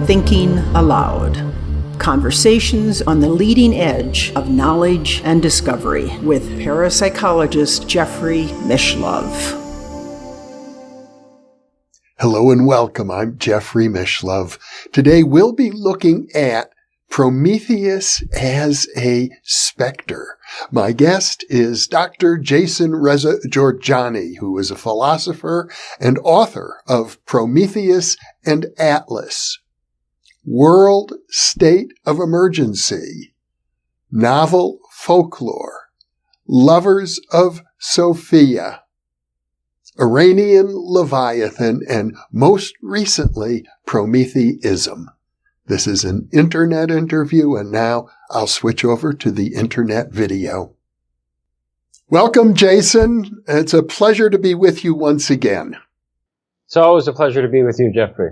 Thinking Aloud. Conversations on the leading edge of knowledge and discovery with parapsychologist Jeffrey Mishlove. Hello and welcome. I'm Jeffrey Mishlove. Today we'll be looking at Prometheus as a specter. My guest is Dr. Reza Jorjani, who is a philosopher and author of Prometheus and Atlas, World State of Emergency, Novel Folklore, Lovers of Sophia, Iranian Leviathan, and most recently, Prometheism. This is an internet interview, and now I'll switch over to the internet video. Welcome, Jason. It's a pleasure to be with you once again. It's always a pleasure to be with you, Jeffrey.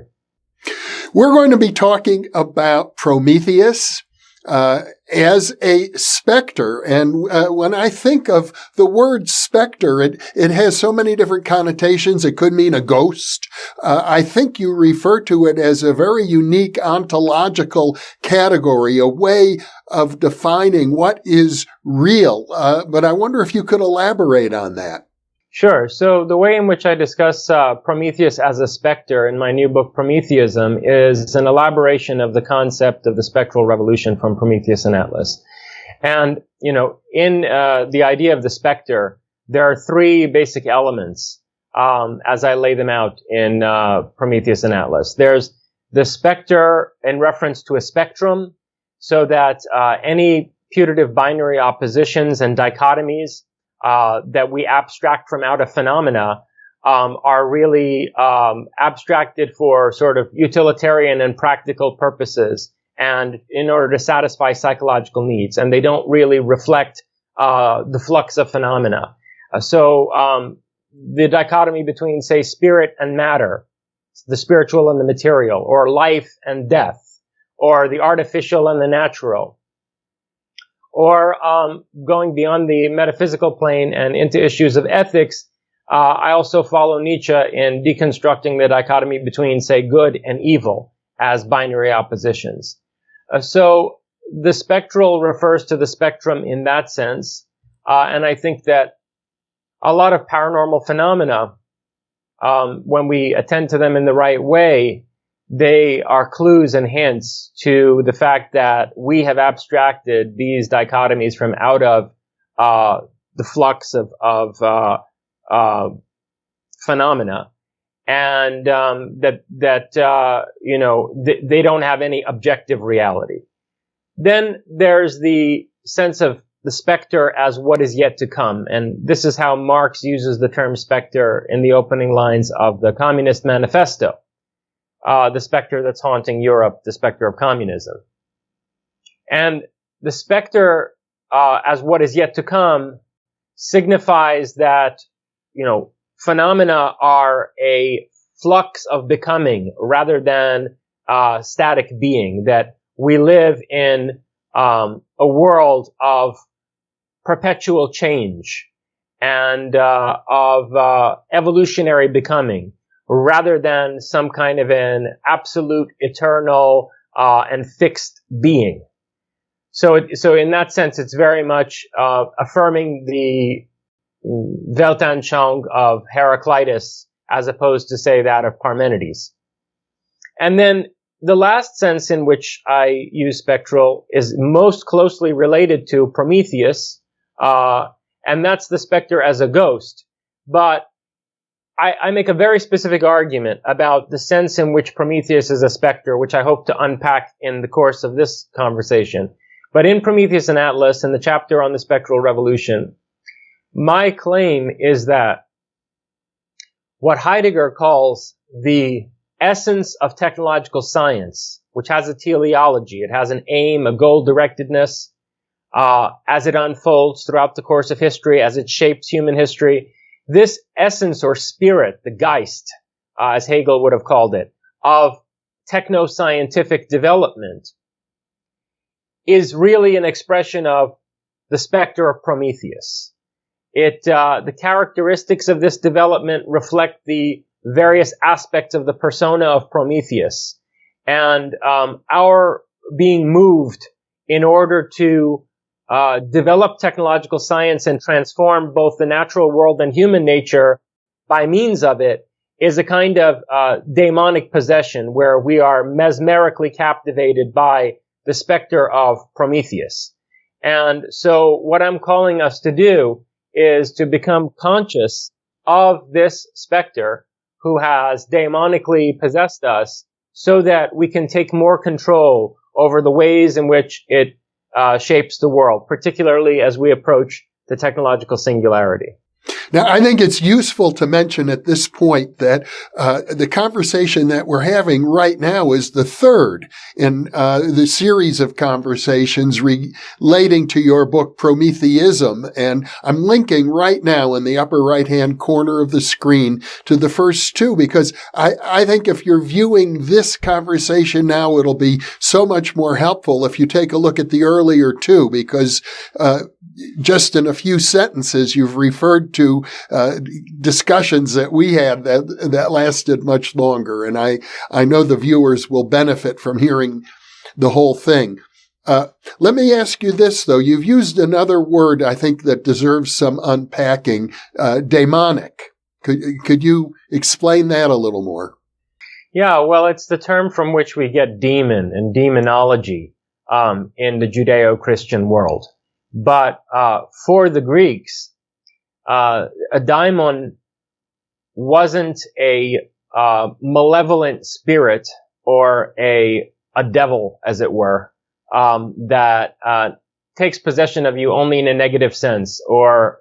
We're going to be talking about Prometheus as a specter. And when I think of the word specter, it has so many different connotations. It could mean a ghost. I think you refer to it as a very unique ontological category, a way of defining what is real. But I wonder if you could elaborate on that. Sure. So the way in which I discuss Prometheus as a specter in my new book, Prometheism, is an elaboration of the concept of the spectral revolution from Prometheus and Atlas. And, in the idea of the specter, there are three basic elements as I lay them out in Prometheus and Atlas. There's the specter in reference to a spectrum, so that any putative binary oppositions and dichotomies that we abstract from out of phenomena are really abstracted for sort of utilitarian and practical purposes and in order to satisfy psychological needs. And they don't really reflect the flux of phenomena. So the dichotomy between, say, spirit and matter, the spiritual and the material, or life and death, or the artificial and the natural, or going beyond the metaphysical plane and into issues of ethics, I also follow Nietzsche in deconstructing the dichotomy between, say, good and evil as binary oppositions. So the spectral refers to the spectrum in that sense, and I think that a lot of paranormal phenomena, when we attend to them in the right way, they are clues and hints to the fact that we have abstracted these dichotomies from out of the flux of phenomena, and they don't have any objective reality. Then there's the sense of the specter as what is yet to come, and this is how Marx uses the term specter in the opening lines of the Communist Manifesto. The specter that's haunting Europe, the specter of communism. And the specter, as what is yet to come, signifies that, phenomena are a flux of becoming rather than static being, that we live in a world of perpetual change and of evolutionary becoming, rather than some kind of an absolute, eternal, and fixed being. So in that sense, it's very much affirming the Weltanschauung of Heraclitus as opposed to, say, that of Parmenides. And then the last sense in which I use spectral is most closely related to Prometheus, and that's the specter as a ghost. But I make a very specific argument about the sense in which Prometheus is a specter, which I hope to unpack in the course of this conversation. But in Prometheus and Atlas, in the chapter on the spectral revolution, my claim is that what Heidegger calls the essence of technological science, which has a teleology, it has an aim, a goal-directedness, as it unfolds throughout the course of history, as it shapes human history, this essence or spirit, the Geist, as Hegel would have called it, of techno-scientific development is really an expression of the specter of Prometheus. The characteristics of this development reflect the various aspects of the persona of Prometheus. and our being moved in order to develop technological science and transform both the natural world and human nature by means of it is a kind of daemonic possession where we are mesmerically captivated by the specter of Prometheus. And so what I'm calling us to do is to become conscious of this specter who has daemonically possessed us so that we can take more control over the ways in which it shapes the world, particularly as we approach the technological singularity. Now, I think it's useful to mention at this point that the conversation that we're having right now is the third in the series of conversations relating to your book, Prometheism. And I'm linking right now in the upper right-hand corner of the screen to the first two, because I think if you're viewing this conversation now, it'll be so much more helpful if you take a look at the earlier two, because just in a few sentences, you've referred to discussions that we had that lasted much longer. And I know the viewers will benefit from hearing the whole thing. Let me ask you this, though. You've used another word, I think, that deserves some unpacking, daemonic. Could you explain that a little more? Yeah, well, it's the term from which we get demon and demonology in the Judeo-Christian world. But for the Greeks, a daimon wasn't a malevolent spirit or a devil, as it were, that takes possession of you only in a negative sense, or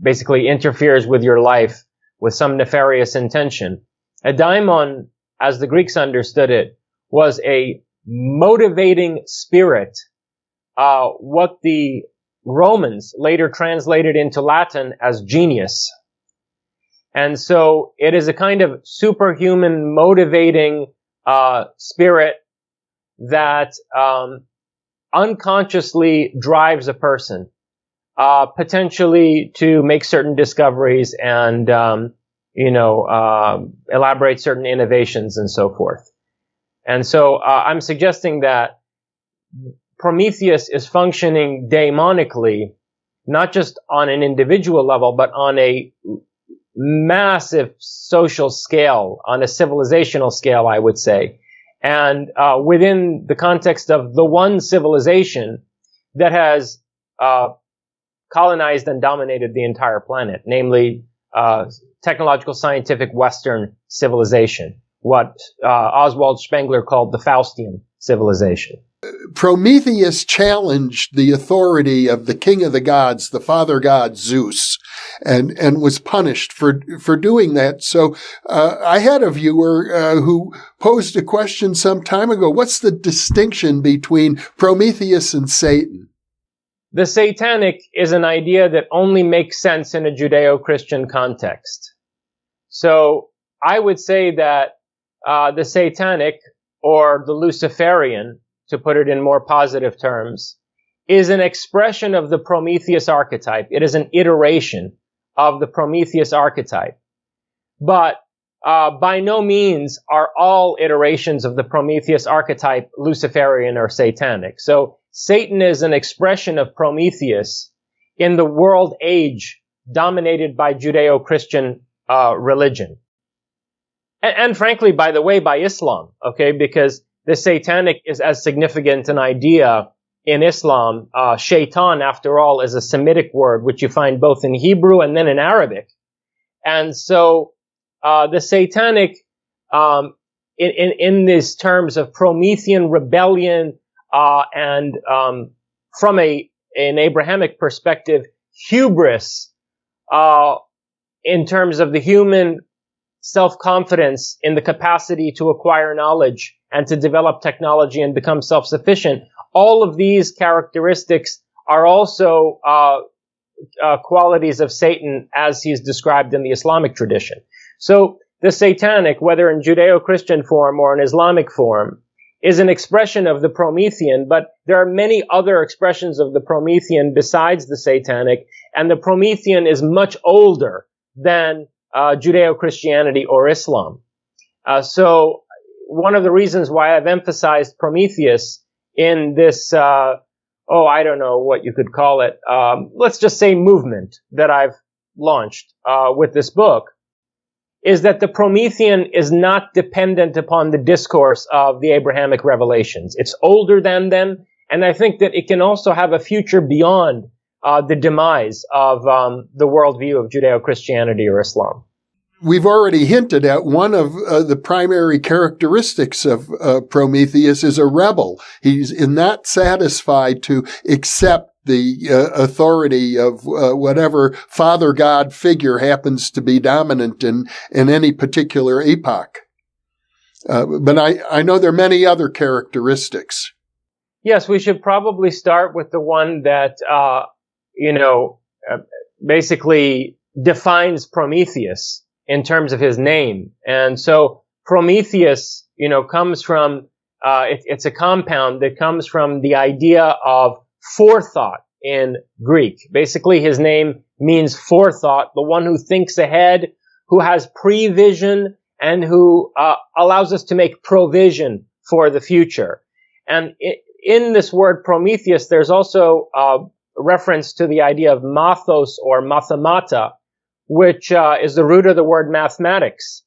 basically interferes with your life with some nefarious intention. A daimon, as the Greeks understood it, was a motivating spirit, what the Romans later translated into Latin as genius. And so it is a kind of superhuman motivating spirit that unconsciously drives a person, potentially to make certain discoveries and elaborate certain innovations and so forth. And so I'm suggesting that Prometheus is functioning daemonically, not just on an individual level, but on a massive social scale, on a civilizational scale, I would say. And within the context of the one civilization that has colonized and dominated the entire planet, namely technological scientific Western civilization, what Oswald Spengler called the Faustian civilization. Prometheus challenged the authority of the king of the gods, the father god Zeus, and was punished for doing that. So I had a viewer who posed a question some time ago. What's the distinction between Prometheus and Satan? The satanic is an idea that only makes sense in a Judeo-Christian context. So I would say that the satanic, or the Luciferian, to put it in more positive terms, is an expression of the Prometheus archetype. It is an iteration of the Prometheus archetype. But by no means are all iterations of the Prometheus archetype Luciferian or satanic. So Satan is an expression of Prometheus in the world age dominated by Judeo-Christian religion. And frankly, by the way, by Islam, okay, because the satanic is as significant an idea in Islam. Shaitan, after all, is a Semitic word, which you find both in Hebrew and then in Arabic. And so the satanic, in these terms of Promethean rebellion and from an Abrahamic perspective, hubris in terms of the human self-confidence in the capacity to acquire knowledge and to develop technology and become self-sufficient. All of these characteristics are also qualities of Satan as he's described in the Islamic tradition. So the satanic, whether in Judeo-Christian form or in Islamic form, is an expression of the Promethean, but there are many other expressions of the Promethean besides the satanic, and the Promethean is much older than Judeo-Christianity or Islam. So one of the reasons why I've emphasized Prometheus in this, I don't know what you could call it, let's just say movement that I've launched with this book, is that the Promethean is not dependent upon the discourse of the Abrahamic revelations. It's older than them, and I think that it can also have a future beyond the demise of the worldview of Judeo-Christianity or Islam. We've already hinted at one of the primary characteristics of Prometheus is a rebel. He's not satisfied to accept the authority of whatever father god figure happens to be dominant in any particular epoch. But I know there are many other characteristics. Yes, we should probably start with the one that, basically defines Prometheus in terms of his name. And so Prometheus, comes from, it's a compound that comes from the idea of forethought in Greek. Basically, his name means forethought, the one who thinks ahead, who has prevision, and who allows us to make provision for the future. And in this word Prometheus, there's also a reference to the idea of mathos or mathemata, which is the root of the word mathematics.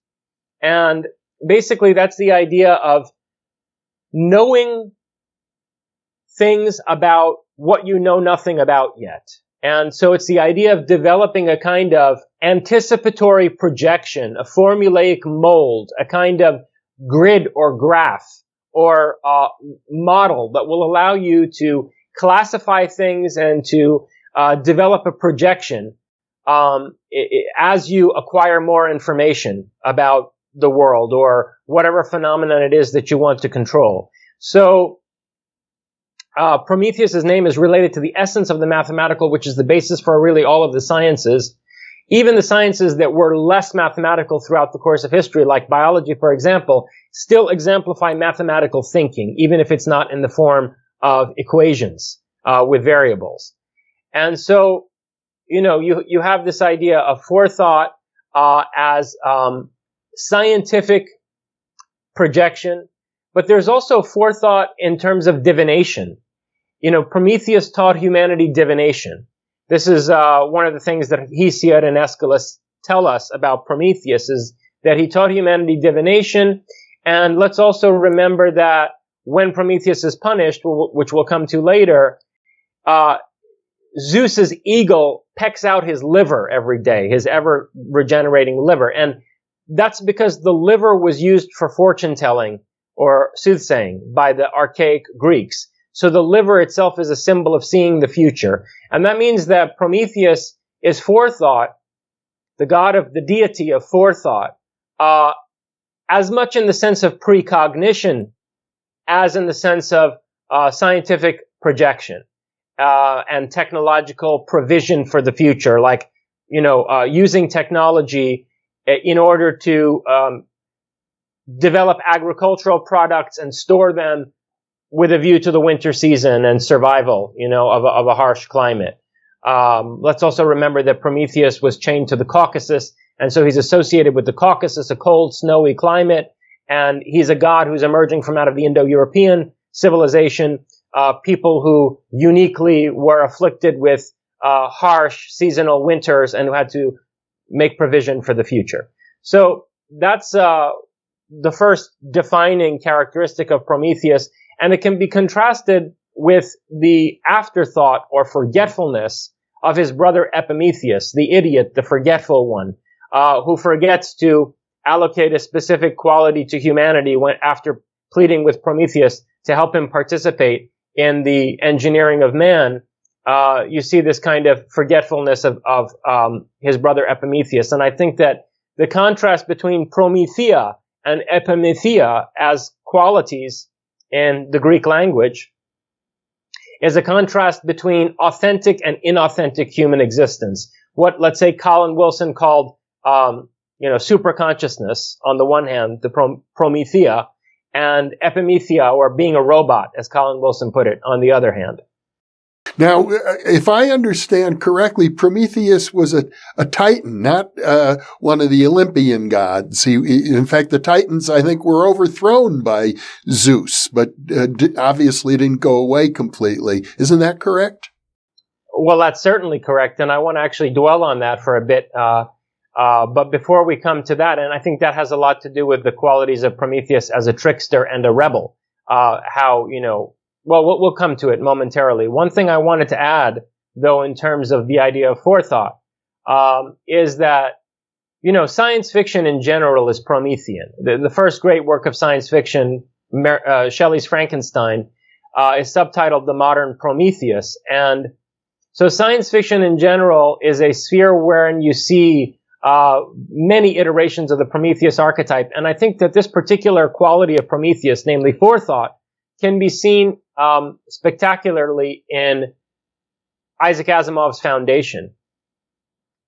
And basically, that's the idea of knowing things about what you know nothing about yet. And so it's the idea of developing a kind of anticipatory projection, a formulaic mold, a kind of grid or graph or model that will allow you to classify things and to develop a projection as you acquire more information about the world or whatever phenomenon it is that you want to control. So Prometheus's name is related to the essence of the mathematical, which is the basis for really all of the sciences. Even the sciences that were less mathematical throughout the course of history, like biology, for example, still exemplify mathematical thinking, even if it's not in the form of equations with variables. And so, you have this idea of forethought as scientific projection, but there's also forethought in terms of divination. Prometheus taught humanity divination. This is one of the things that Hesiod and Aeschylus tell us about Prometheus, is that he taught humanity divination. And let's also remember that when Prometheus is punished, which we'll come to later, Zeus's eagle pecks out his liver every day, his ever-regenerating liver. And that's because the liver was used for fortune-telling or soothsaying by the archaic Greeks. So the liver itself is a symbol of seeing the future. And that means that Prometheus is forethought, the god of the deity of forethought, as much in the sense of precognition as in the sense of scientific projection and technological provision for the future, like, using technology in order to develop agricultural products and store them with a view to the winter season and survival, of a harsh climate. Let's also remember that Prometheus was chained to the Caucasus, and so he's associated with the Caucasus, a cold, snowy climate, and he's a god who's emerging from out of the Indo-European civilization, people who uniquely were afflicted with harsh seasonal winters and who had to make provision for the future. So that's the first defining characteristic of Prometheus, and it can be contrasted with the afterthought or forgetfulness of his brother Epimetheus, the idiot, the forgetful one, who forgets to allocate a specific quality to humanity after pleading with Prometheus to help him participate in the engineering of man. You see this kind of forgetfulness of his brother Epimetheus. And I think that the contrast between Promethea and Epimethea as qualities in the Greek language is a contrast between authentic and inauthentic human existence. What, let's say, Colin Wilson called, superconsciousness on the one hand, the Promethea, and Epimethea, or being a robot, as Colin Wilson put it, on the other hand. Now, if I understand correctly, Prometheus was a Titan, not one of the Olympian gods. In fact, the Titans, I think, were overthrown by Zeus, but obviously didn't go away completely. Isn't that correct? Well, that's certainly correct, and I want to actually dwell on that for a bit. But before we come to that, and I think that has a lot to do with the qualities of Prometheus as a trickster and a rebel, well, we'll come to it momentarily. One thing I wanted to add, though, in terms of the idea of forethought, is that, science fiction in general is Promethean. The first great work of science fiction, Shelley's Frankenstein, is subtitled The Modern Prometheus. And so science fiction in general is a sphere wherein you see many iterations of the Prometheus archetype. And I think that this particular quality of Prometheus, namely forethought, can be seen spectacularly in Isaac Asimov's Foundation,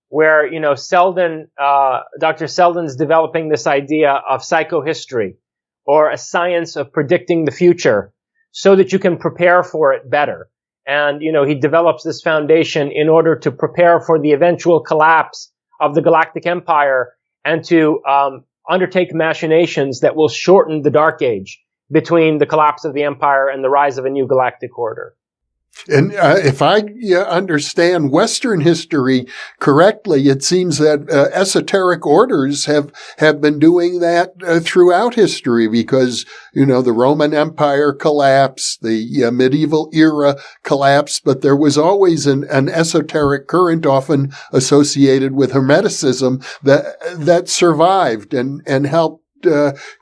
where, Dr. Selden's developing this idea of psychohistory, or a science of predicting the future, so that you can prepare for it better. And, he develops this foundation in order to prepare for the eventual collapse of the Galactic Empire and to undertake machinations that will shorten the Dark Age between the collapse of the Empire and the rise of a new galactic order. And if I understand Western history correctly, it seems that esoteric orders have been doing that throughout history, because, the Roman Empire collapsed, the medieval era collapsed, but there was always an esoteric current, often associated with Hermeticism, that survived and helped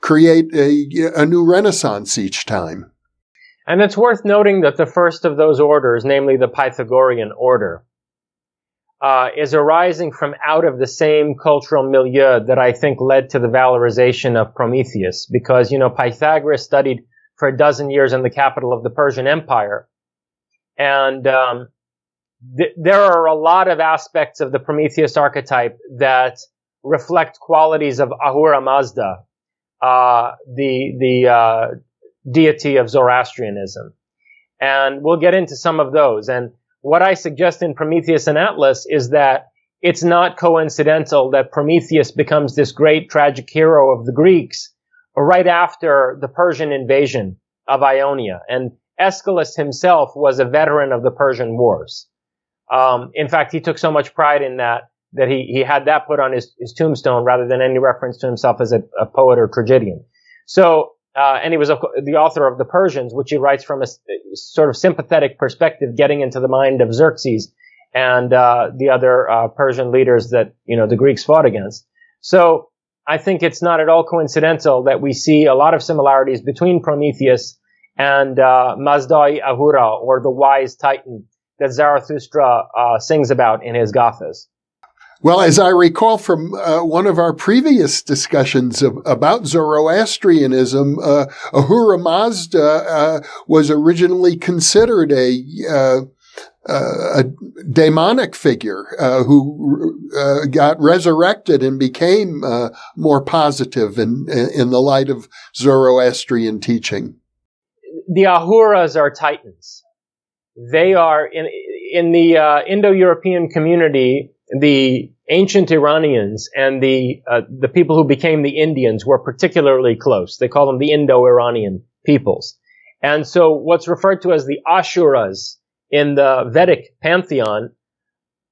create a new renaissance each time. And it's worth noting that the first of those orders, namely the Pythagorean order, is arising from out of the same cultural milieu that I think led to the valorization of Prometheus. Because, Pythagoras studied for a dozen years in the capital of the Persian Empire. And there are a lot of aspects of the Prometheus archetype that reflect qualities of Ahura Mazda, the deity of Zoroastrianism. And we'll get into some of those. And what I suggest in Prometheus and Atlas is that it's not coincidental that Prometheus becomes this great tragic hero of the Greeks right after the Persian invasion of Ionia. And Aeschylus himself was a veteran of the Persian Wars. In fact, he took so much pride in that he had that put on his tombstone rather than any reference to himself as a poet or tragedian. So, and he was the author of The Persians, which he writes from a sort of sympathetic perspective, getting into the mind of Xerxes and the other Persian leaders that, the Greeks fought against. So I think it's not at all coincidental that we see a lot of similarities between Prometheus and Mazdai Ahura, or the wise Titan that Zarathustra sings about in his Gathas. Well, as I recall from one of our previous discussions about Zoroastrianism, Ahura Mazda was originally considered a daemonic figure who got resurrected and became more positive in the light of Zoroastrian teaching. The Ahuras are Titans. They are in the Indo-European community. The ancient Iranians and the people who became the Indians were particularly close. They call them the Indo-Iranian peoples. And so what's referred to as the Ashuras in the Vedic pantheon,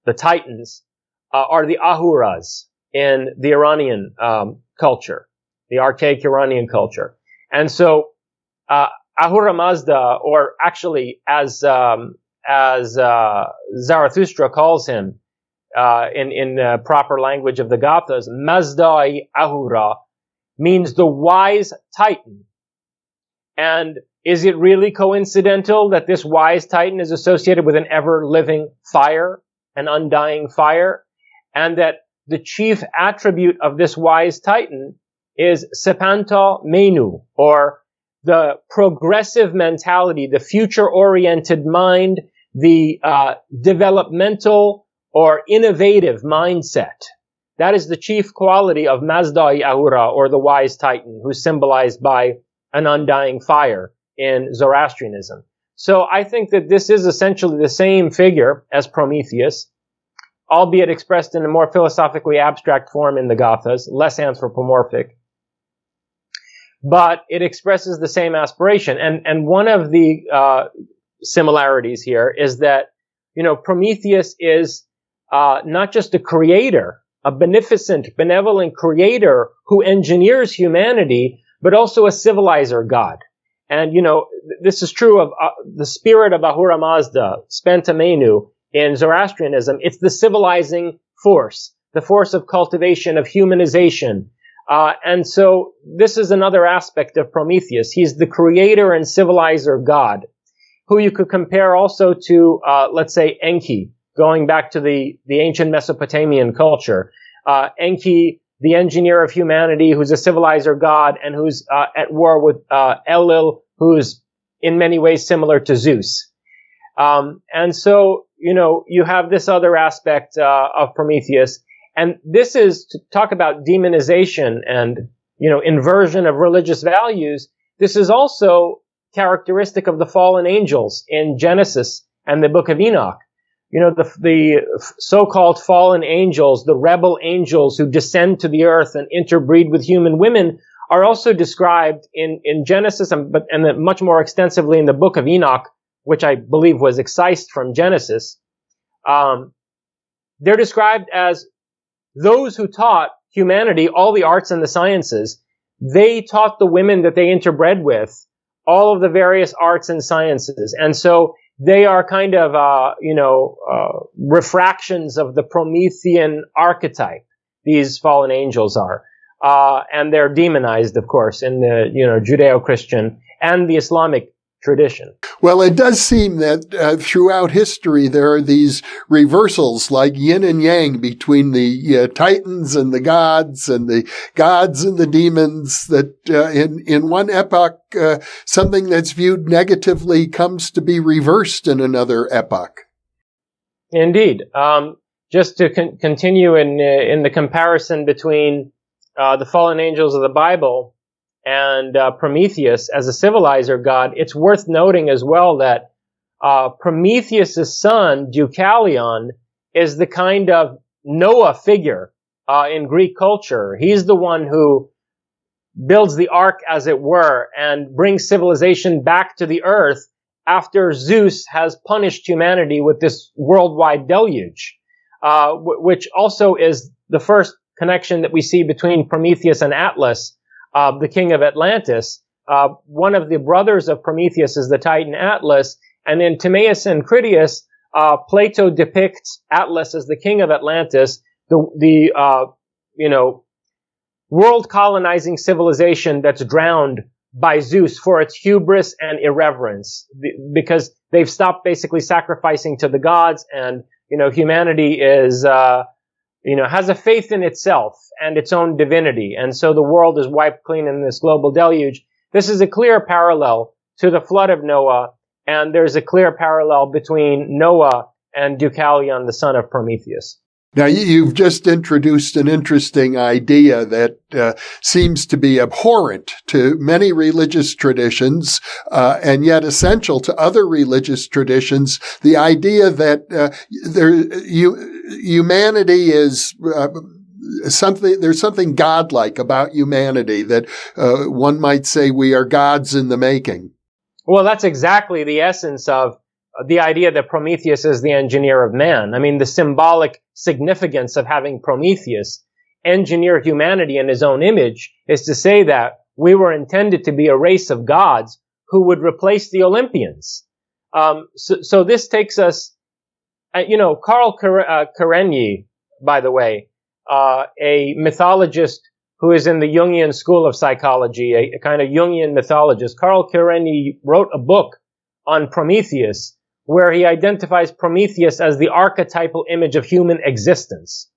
the Titans, are the Ahuras in the Iranian culture, the archaic Iranian culture. And so Ahura Mazda, or actually as Zarathustra calls him, in proper language of the Gathas, Mazdai Ahura means the wise Titan. And is it really coincidental that this wise Titan is associated with an ever-living fire, an undying fire, and that the chief attribute of this wise Titan is Sepanta Menu, or the progressive mentality, the future-oriented mind, the developmental or innovative mindset. That is the chief quality of Mazdai Ahura, or the wise Titan, who's symbolized by an undying fire in Zoroastrianism. So I think that this is essentially the same figure as Prometheus, albeit expressed in a more philosophically abstract form in the Gathas, less anthropomorphic. But it expresses the same aspiration. And one of the similarities here is that, Prometheus is not just a creator, a beneficent, benevolent creator who engineers humanity, but also a civilizer god. And, this is true of the spirit of Ahura Mazda, Spenta Menu, in Zoroastrianism. It's the civilizing force, the force of cultivation, of humanization. And so this is another aspect of Prometheus. He's the creator and civilizer god, who you could compare also to, let's say, Enki, going back to the ancient Mesopotamian culture. Enki, the engineer of humanity, who's a civilizer god and who's at war with Enlil, who's in many ways similar to Zeus. And so, you have this other aspect of Prometheus. And this is to talk about demonization and, inversion of religious values. This is also characteristic of the fallen angels in Genesis and the book of Enoch. The so-called fallen angels, the rebel angels who descend to the earth and interbreed with human women, are also described in Genesis and much more extensively in the book of Enoch, which I believe was excised from Genesis. They're described as those who taught humanity all the arts and the sciences. They taught the women that they interbred with all of the various arts and sciences. And so they are kind of, refractions of the Promethean archetype. These fallen angels are. And they're demonized, of course, in the, Judeo-Christian and the Islamic tradition. Well, it does seem that throughout history there are these reversals like yin and yang between the titans and the gods and the demons, that in one epoch something that's viewed negatively comes to be reversed in another epoch. Indeed. Just to continue in the comparison between the fallen angels of the Bible and Prometheus as a civilizer god, it's worth noting as well that Prometheus' son, Deucalion, is the kind of Noah figure in Greek culture. He's the one who builds the ark, as it were, and brings civilization back to the earth after Zeus has punished humanity with this worldwide deluge, which also is the first connection that we see between Prometheus and Atlas, the king of Atlantis. One of the brothers of Prometheus is the Titan Atlas, and in Timaeus and Critias, Plato depicts Atlas as the king of Atlantis, the world colonizing civilization that's drowned by Zeus for its hubris and irreverence, because they've stopped basically sacrificing to the gods, and humanity is has a faith in itself and its own divinity. And so the world is wiped clean in this global deluge. This is a clear parallel to the flood of Noah, and there's a clear parallel between Noah and Deucalion, the son of Prometheus. Now, you've just introduced an interesting idea that seems to be abhorrent to many religious traditions, and yet essential to other religious traditions. The idea that humanity is there's something godlike about humanity, that one might say we are gods in the making. Well, that's exactly the essence of the idea that Prometheus is the engineer of man. I mean, the symbolic significance of having Prometheus engineer humanity in his own image is to say that we were intended to be a race of gods who would replace the Olympians. So this takes us, Karl Karenyi, by the way, a mythologist who is in the Jungian school of psychology, a kind of Jungian mythologist. Karl Karenyi wrote a book on Prometheus, where he identifies Prometheus as the archetypal image of human existence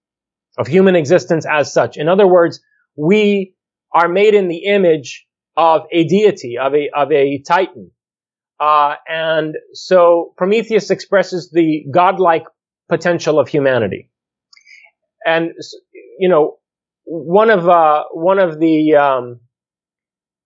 as such. In other words, we are made in the image of a deity, of a titan. And so Prometheus expresses the godlike potential of humanity. And, one of the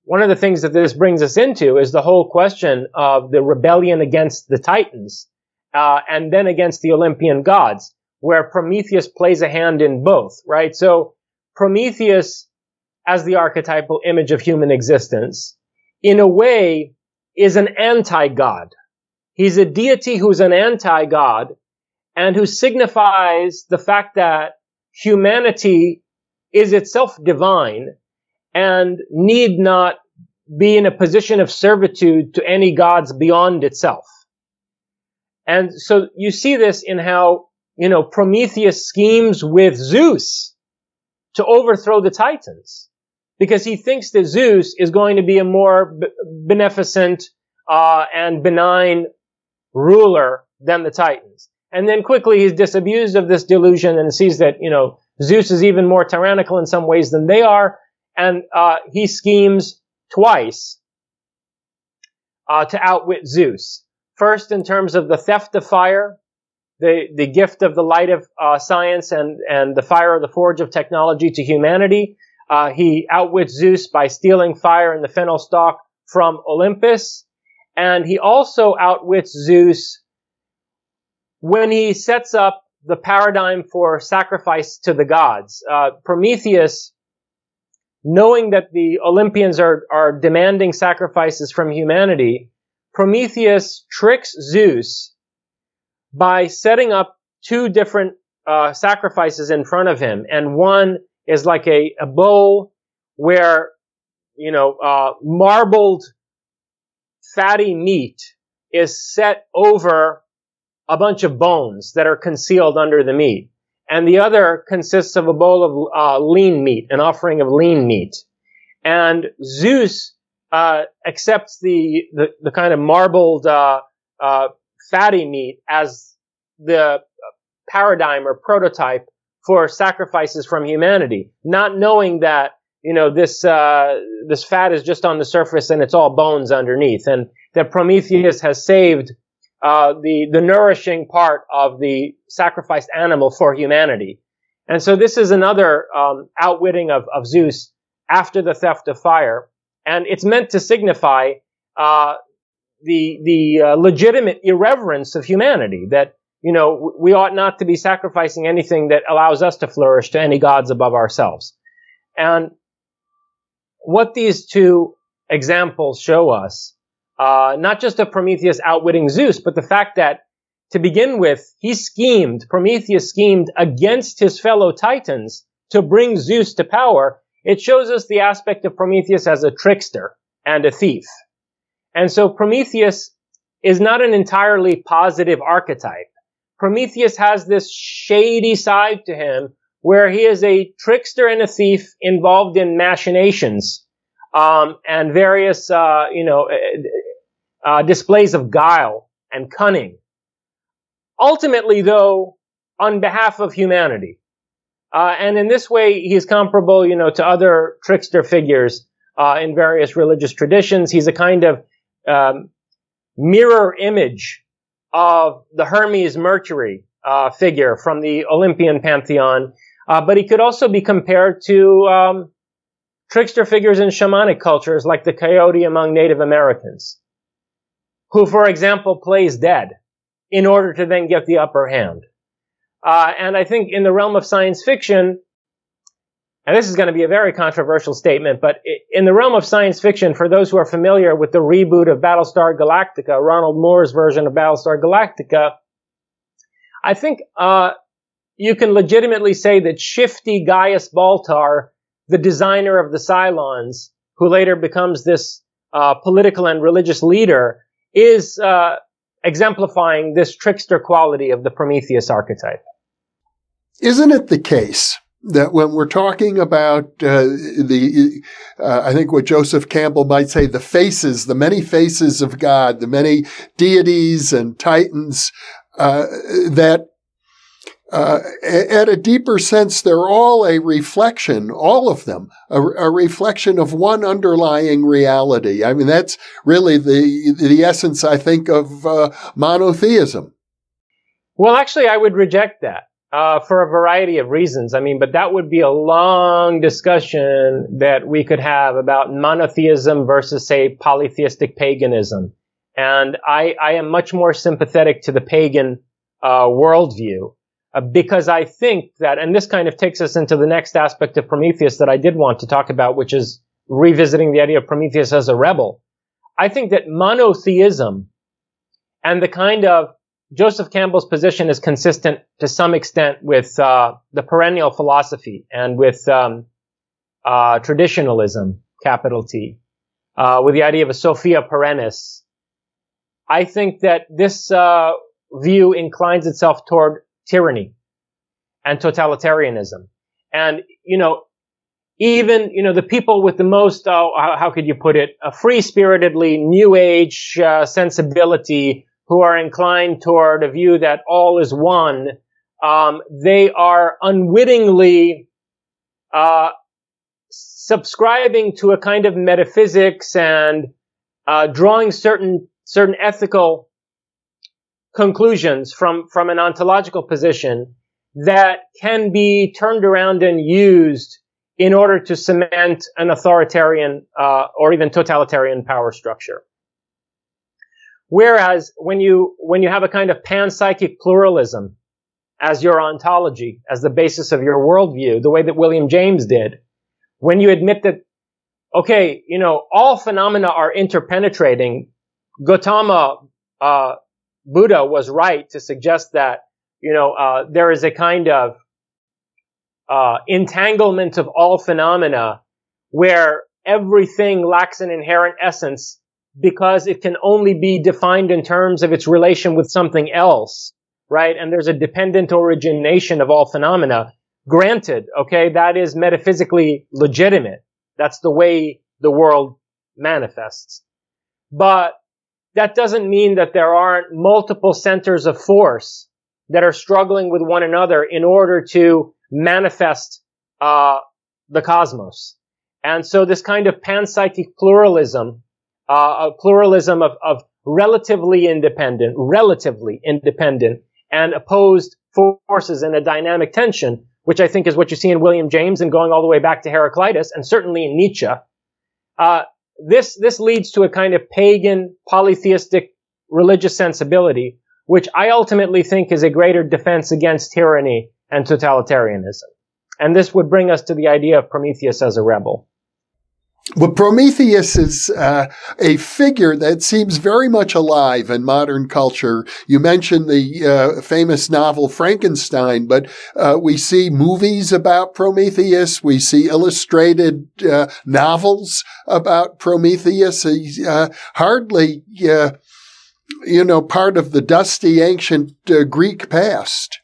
one of the things that this brings us into is the whole question of the rebellion against the Titans, and then against the Olympian gods, where Prometheus plays a hand in both, right? So Prometheus, as the archetypal image of human existence, in a way is an anti-god. He's a deity who's an anti-god and who signifies the fact that humanity is itself divine and need not be in a position of servitude to any gods beyond itself. And so you see this in how, Prometheus schemes with Zeus to overthrow the Titans, because he thinks that Zeus is going to be a more beneficent and benign ruler than the Titans. And then quickly he's disabused of this delusion and sees that, Zeus is even more tyrannical in some ways than they are. And he schemes twice to outwit Zeus. First, in terms of the theft of fire, the gift of the light of science and the fire of the forge of technology to humanity. He outwits Zeus by stealing fire and the fennel stalk from Olympus. And he also outwits Zeus when he sets up the paradigm for sacrifice to the gods. Prometheus, knowing that the Olympians are demanding sacrifices from humanity, Prometheus tricks Zeus by setting up two different sacrifices in front of him. And one is like a bowl where, marbled fatty meat is set over a bunch of bones that are concealed under the meat. And the other consists of a bowl of lean meat, an offering of lean meat. And Zeus accepts the kind of marbled fatty meat as the paradigm or prototype for sacrifices from humanity, not knowing that this fat is just on the surface and it's all bones underneath, and that Prometheus has saved the nourishing part of the sacrificed animal for humanity. And so this is another outwitting of Zeus after the theft of fire, and it's meant to signify the legitimate irreverence of humanity, that we ought not to be sacrificing anything that allows us to flourish to any gods above ourselves. And what these two examples show us, not just of Prometheus outwitting Zeus, but the fact that, to begin with, Prometheus schemed against his fellow Titans to bring Zeus to power. It shows us the aspect of Prometheus as a trickster and a thief. And so Prometheus is not an entirely positive archetype. Prometheus has this shady side to him where he is a trickster and a thief involved in machinations, and various, displays of guile and cunning. Ultimately, though, on behalf of humanity. And in this way, he's comparable, to other trickster figures, in various religious traditions. He's a kind of, mirror image of the Hermes Mercury, figure from the Olympian pantheon. But he could also be compared to, trickster figures in shamanic cultures like the coyote among Native Americans, who, for example, plays dead in order to then get the upper hand. And I think in the realm of science fiction, and this is going to be a very controversial statement, but in the realm of science fiction, for those who are familiar with the reboot of Battlestar Galactica, Ronald Moore's version of Battlestar Galactica, I think you can legitimately say that shifty Gaius Baltar, the designer of the Cylons, who later becomes this political and religious leader, is exemplifying this trickster quality of the Prometheus archetype. Isn't it the case that when we're talking about I think what Joseph Campbell might say, the many faces of God, the many deities and titans, that at a deeper sense, they're all a reflection, all of them, a reflection of one underlying reality. I mean, that's really the essence, I think, of monotheism. Well, actually, I would reject that. for a variety of reasons. I mean, but that would be a long discussion that we could have about monotheism versus, say, polytheistic paganism. And I am much more sympathetic to the pagan worldview because I think that, and this kind of takes us into the next aspect of Prometheus that I did want to talk about, which is revisiting the idea of Prometheus as a rebel. I think that monotheism and the kind of Joseph Campbell's position is consistent to some extent with the perennial philosophy and with traditionalism, capital T, with the idea of a Sophia perennis. I think that this view inclines itself toward tyranny and totalitarianism. And, even, the people with the most, how could you put it, a free-spiritedly New Age sensibility who are inclined toward a view that all is one, they are unwittingly subscribing to a kind of metaphysics and drawing certain ethical conclusions from an ontological position that can be turned around and used in order to cement an authoritarian or even totalitarian power structure. Whereas when you have a kind of panpsychic pluralism as your ontology, as the basis of your worldview, the way that William James did, when you admit that, okay, all phenomena are interpenetrating, Gautama Buddha was right to suggest that, there is a kind of entanglement of all phenomena where everything lacks an inherent essence because it can only be defined in terms of its relation with something else, right? And there's a dependent origination of all phenomena. Granted, okay, that is metaphysically legitimate. That's the way the world manifests. But that doesn't mean that there aren't multiple centers of force that are struggling with one another in order to manifest the cosmos. And so this kind of panpsychic pluralism, a pluralism of relatively independent and opposed forces in a dynamic tension, which I think is what you see in William James and going all the way back to Heraclitus and certainly in Nietzsche. This leads to a kind of pagan, polytheistic religious sensibility, which I ultimately think is a greater defense against tyranny and totalitarianism. And this would bring us to the idea of Prometheus as a rebel. Well, Prometheus is a figure that seems very much alive in modern culture. You mentioned the famous novel Frankenstein, but we see movies about Prometheus. We see illustrated novels about Prometheus. He's hardly, part of the dusty ancient Greek past.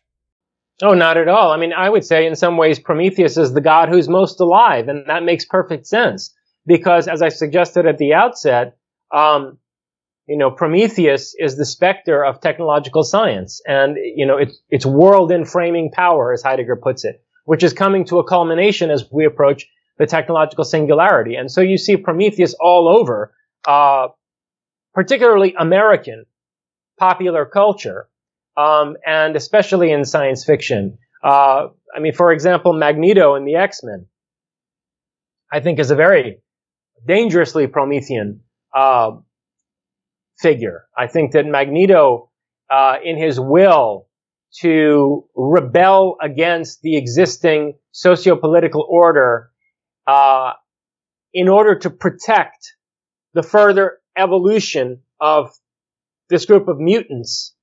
Oh, not at all. I mean, I would say in some ways Prometheus is the god who's most alive, and that makes perfect sense. Because, as I suggested at the outset, Prometheus is the specter of technological science, and it's world-inframing power, as Heidegger puts it, which is coming to a culmination as we approach the technological singularity. And so you see Prometheus all over, particularly American popular culture, and especially in science fiction. For example, Magneto in the X-Men, I think, is a very dangerously Promethean figure. I think that Magneto, in his will to rebel against the existing socio-political order, in order to protect the further evolution of this group of mutants,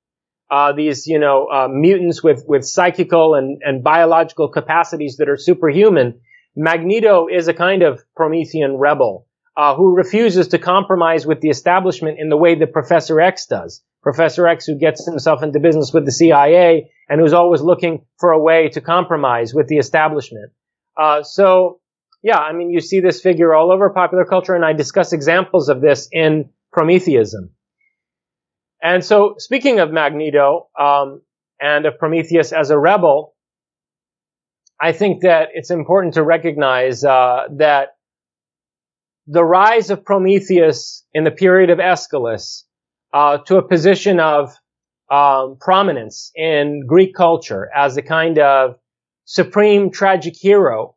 these mutants with psychical and biological capacities that are superhuman, Magneto is a kind of Promethean rebel who refuses to compromise with the establishment in the way that Professor X does. Professor X, who gets himself into business with the CIA and who's always looking for a way to compromise with the establishment. You see this figure all over popular culture, and I discuss examples of this in Prometheism. And so, speaking of Magneto and of Prometheus as a rebel, I think that it's important to recognize that the rise of Prometheus in the period of Aeschylus to a position of prominence in Greek culture as a kind of supreme tragic hero,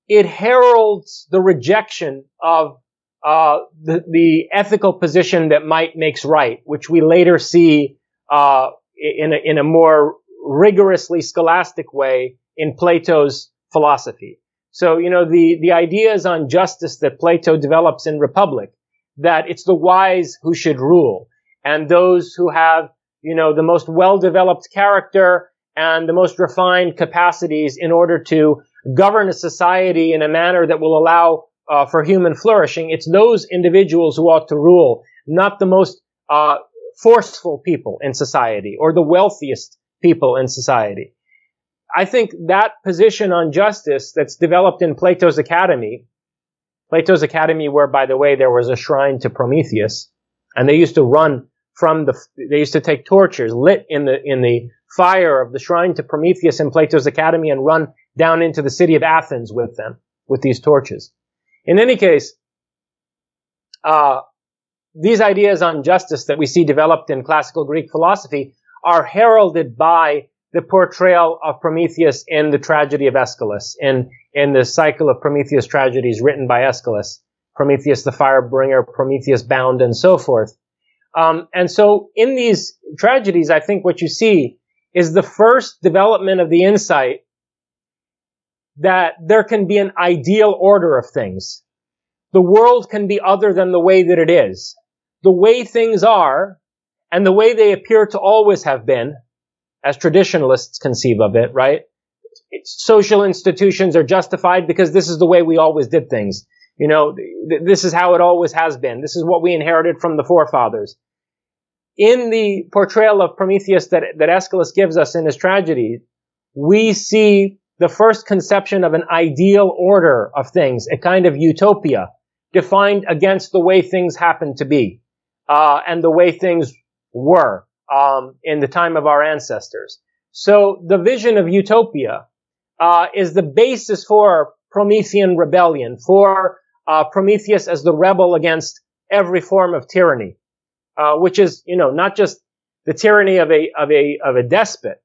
it heralds the rejection of the ethical position that might makes right, which we later see in a more rigorously scholastic way in Plato's philosophy. So, the ideas on justice that Plato develops in Republic, that it's the wise who should rule, and those who have, the most well-developed character and the most refined capacities in order to govern a society in a manner that will allow for human flourishing, it's those individuals who ought to rule, not the most forceful people in society or the wealthiest people in society. I think that position on justice that's developed in Plato's Academy where, by the way, there was a shrine to Prometheus, and they used to run they used to take torches lit in the fire of the shrine to Prometheus in Plato's Academy and run down into the city of Athens with them, with these torches. In any case, these ideas on justice that we see developed in classical Greek philosophy are heralded by the portrayal of Prometheus in the tragedy of Aeschylus, in the cycle of Prometheus tragedies written by Aeschylus, Prometheus the Firebringer, Prometheus Bound, and so forth. And so in these tragedies, I think what you see is the first development of the insight that there can be an ideal order of things. The world can be other than the way that it is. The way things are, and the way they appear to always have been, as traditionalists conceive of it, right? Social institutions are justified because this is the way we always did things. This is how it always has been. This is what we inherited from the forefathers. In the portrayal of Prometheus that Aeschylus gives us in his tragedy, we see the first conception of an ideal order of things, a kind of utopia, defined against the way things happen to be, and the way things were in the time of our ancestors. So the vision of utopia is the basis for Promethean rebellion, for Prometheus as the rebel against every form of tyranny, which is, not just the tyranny of a despot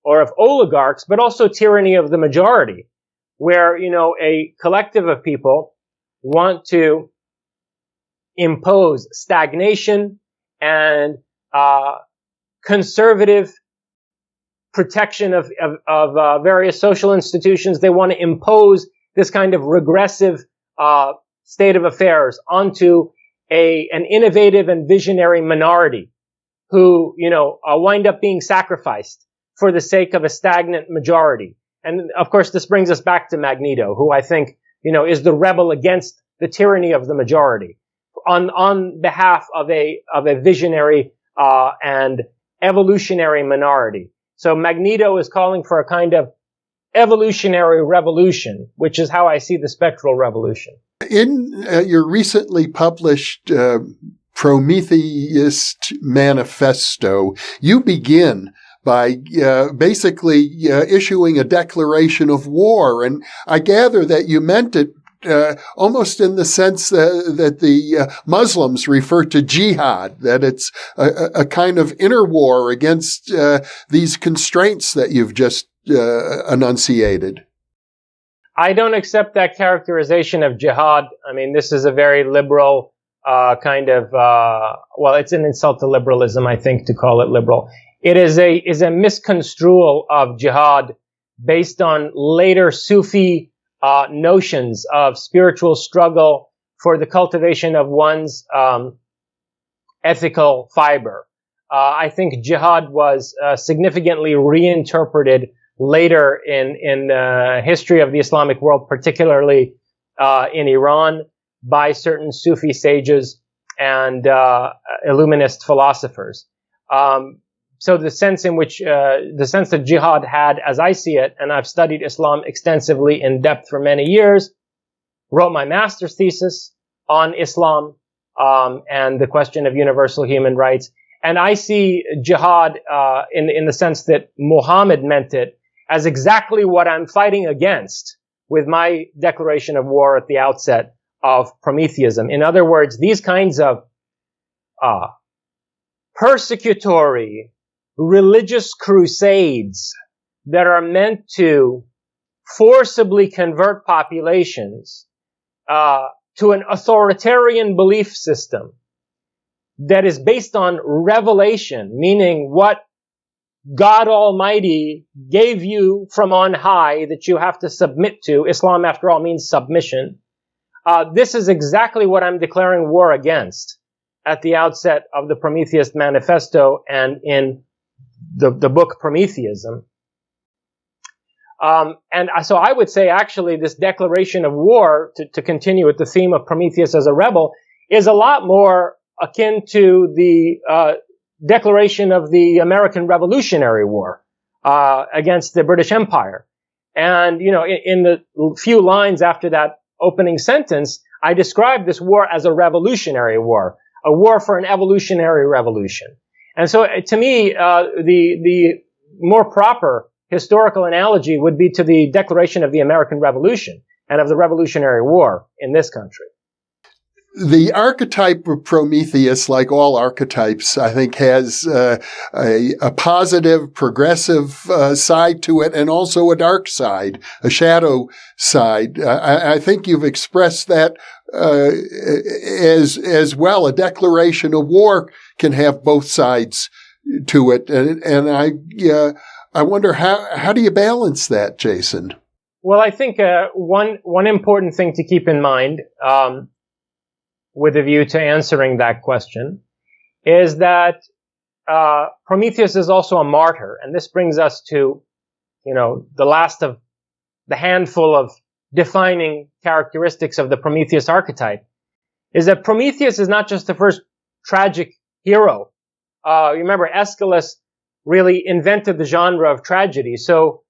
or of oligarchs, but also tyranny of the majority, where, a collective of people want to impose stagnation and conservative protection of various social institutions. They want to impose this kind of regressive state of affairs onto an innovative and visionary minority who, wind up being sacrificed for the sake of a stagnant majority. And of course, this brings us back to Magneto, who I think, is the rebel against the tyranny of the majority on behalf of a visionary and evolutionary minority. So Magneto is calling for a kind of evolutionary revolution, which is how I see the spectral revolution. In your recently published Prometheus Manifesto, you begin by basically issuing a declaration of war. And I gather that you meant it almost in the sense that the Muslims refer to jihad, that it's a kind of inner war against these constraints that you've just enunciated. I don't accept that characterization of jihad. I mean, this is a very liberal kind of, it's an insult to liberalism, I think, to call it liberal. It is a misconstrual of jihad based on later Sufi notions of spiritual struggle for the cultivation of one's ethical fiber. I think jihad was significantly reinterpreted later in the history of the Islamic world, particularly in Iran, by certain Sufi sages and Illuminist philosophers. So the sense that jihad had, as I see it, and I've studied Islam extensively in depth for many years, wrote my master's thesis on Islam and the question of universal human rights. And I see jihad in the sense that Muhammad meant it as exactly what I'm fighting against with my declaration of war at the outset of Prometheism. In other words, these kinds of persecutory religious crusades that are meant to forcibly convert populations to an authoritarian belief system that is based on revelation, meaning what God Almighty gave you from on high that you have to submit to. Islam, after all, means submission. This is exactly what I'm declaring war against at the outset of the Prometheus Manifesto and in the book Prometheism. And so I would say, actually, this declaration of war, to continue with the theme of Prometheus as a rebel, is a lot more akin to the declaration of the American Revolutionary War against the British Empire. And, in the few lines after that opening sentence, I described this war as a revolutionary war, a war for an evolutionary revolution. And so, to me, the more proper historical analogy would be to the declaration of the American Revolution and of the Revolutionary War in this country. The archetype of Prometheus, like all archetypes, I think has a positive, progressive side to it, and also a dark side, a shadow side. I think you've expressed that as well. A declaration of war can have both sides to it, and I wonder how do you balance that, Jason? Well, I think one important thing to keep in mind, with a view to answering that question, is that Prometheus is also a martyr, and this brings us to, the last of the handful of defining characteristics of the Prometheus archetype, is that Prometheus is not just the first tragic hero. You remember Aeschylus really invented the genre of tragedy. So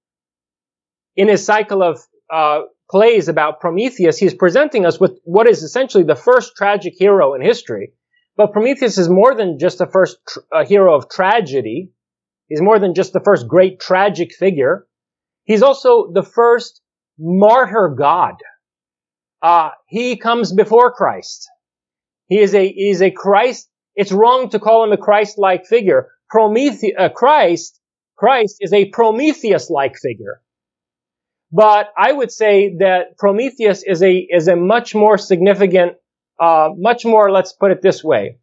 in his cycle of plays about Prometheus, he's presenting us with what is essentially the first tragic hero in history. But Prometheus is more than just the first hero of tragedy. He's more than just the first great tragic figure. He's also the first martyr god. He comes before Christ. He is a Christ. It's wrong to call him a Christ-like figure. Christ is a Prometheus-like figure. But I would say that Prometheus is a much more significant, much more, let's put it this way,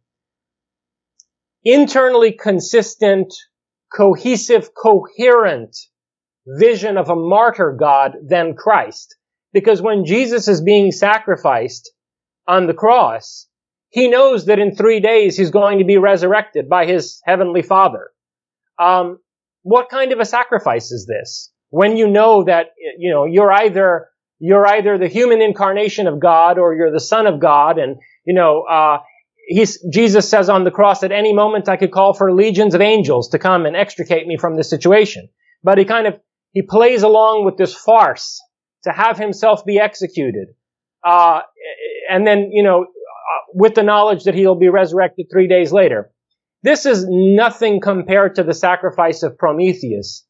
internally consistent, cohesive, coherent vision of a martyr god than Christ. Because when Jesus is being sacrificed on the cross, he knows that in 3 days he's going to be resurrected by his heavenly Father. What kind of a sacrifice is this? When you know that, you're either the human incarnation of God or you're the Son of God, and, Jesus says on the cross, at any moment I could call for legions of angels to come and extricate me from this situation. But he plays along with this farce to have himself be executed. And then, with the knowledge that he'll be resurrected 3 days later. This is nothing compared to the sacrifice of Prometheus,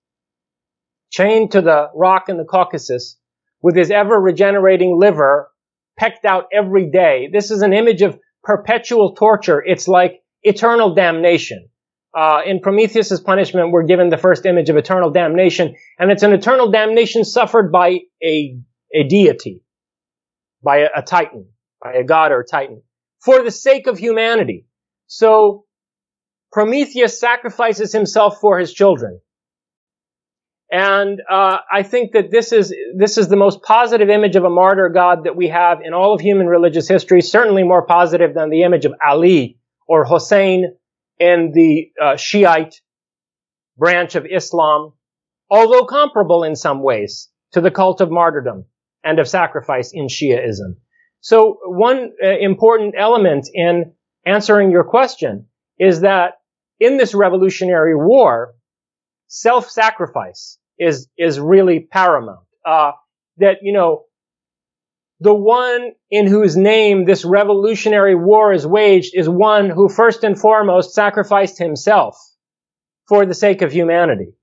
chained to the rock in the Caucasus, with his ever-regenerating liver pecked out every day. This is an image of perpetual torture. It's like eternal damnation. In Prometheus's punishment, we're given the first image of eternal damnation, and it's an eternal damnation suffered by a deity, by a titan, by a god or titan, for the sake of humanity. So Prometheus sacrifices himself for his children. And I think that this is the most positive image of a martyr god that we have in all of human religious history, certainly more positive than the image of Ali or Hussein in the Shiite branch of Islam, although comparable in some ways to the cult of martyrdom and of sacrifice in Shiaism. So one important element in answering your question is that in this revolutionary war, self-sacrifice is really paramount. That, the one in whose name this revolutionary war is waged is one who first and foremost sacrificed himself for the sake of humanity.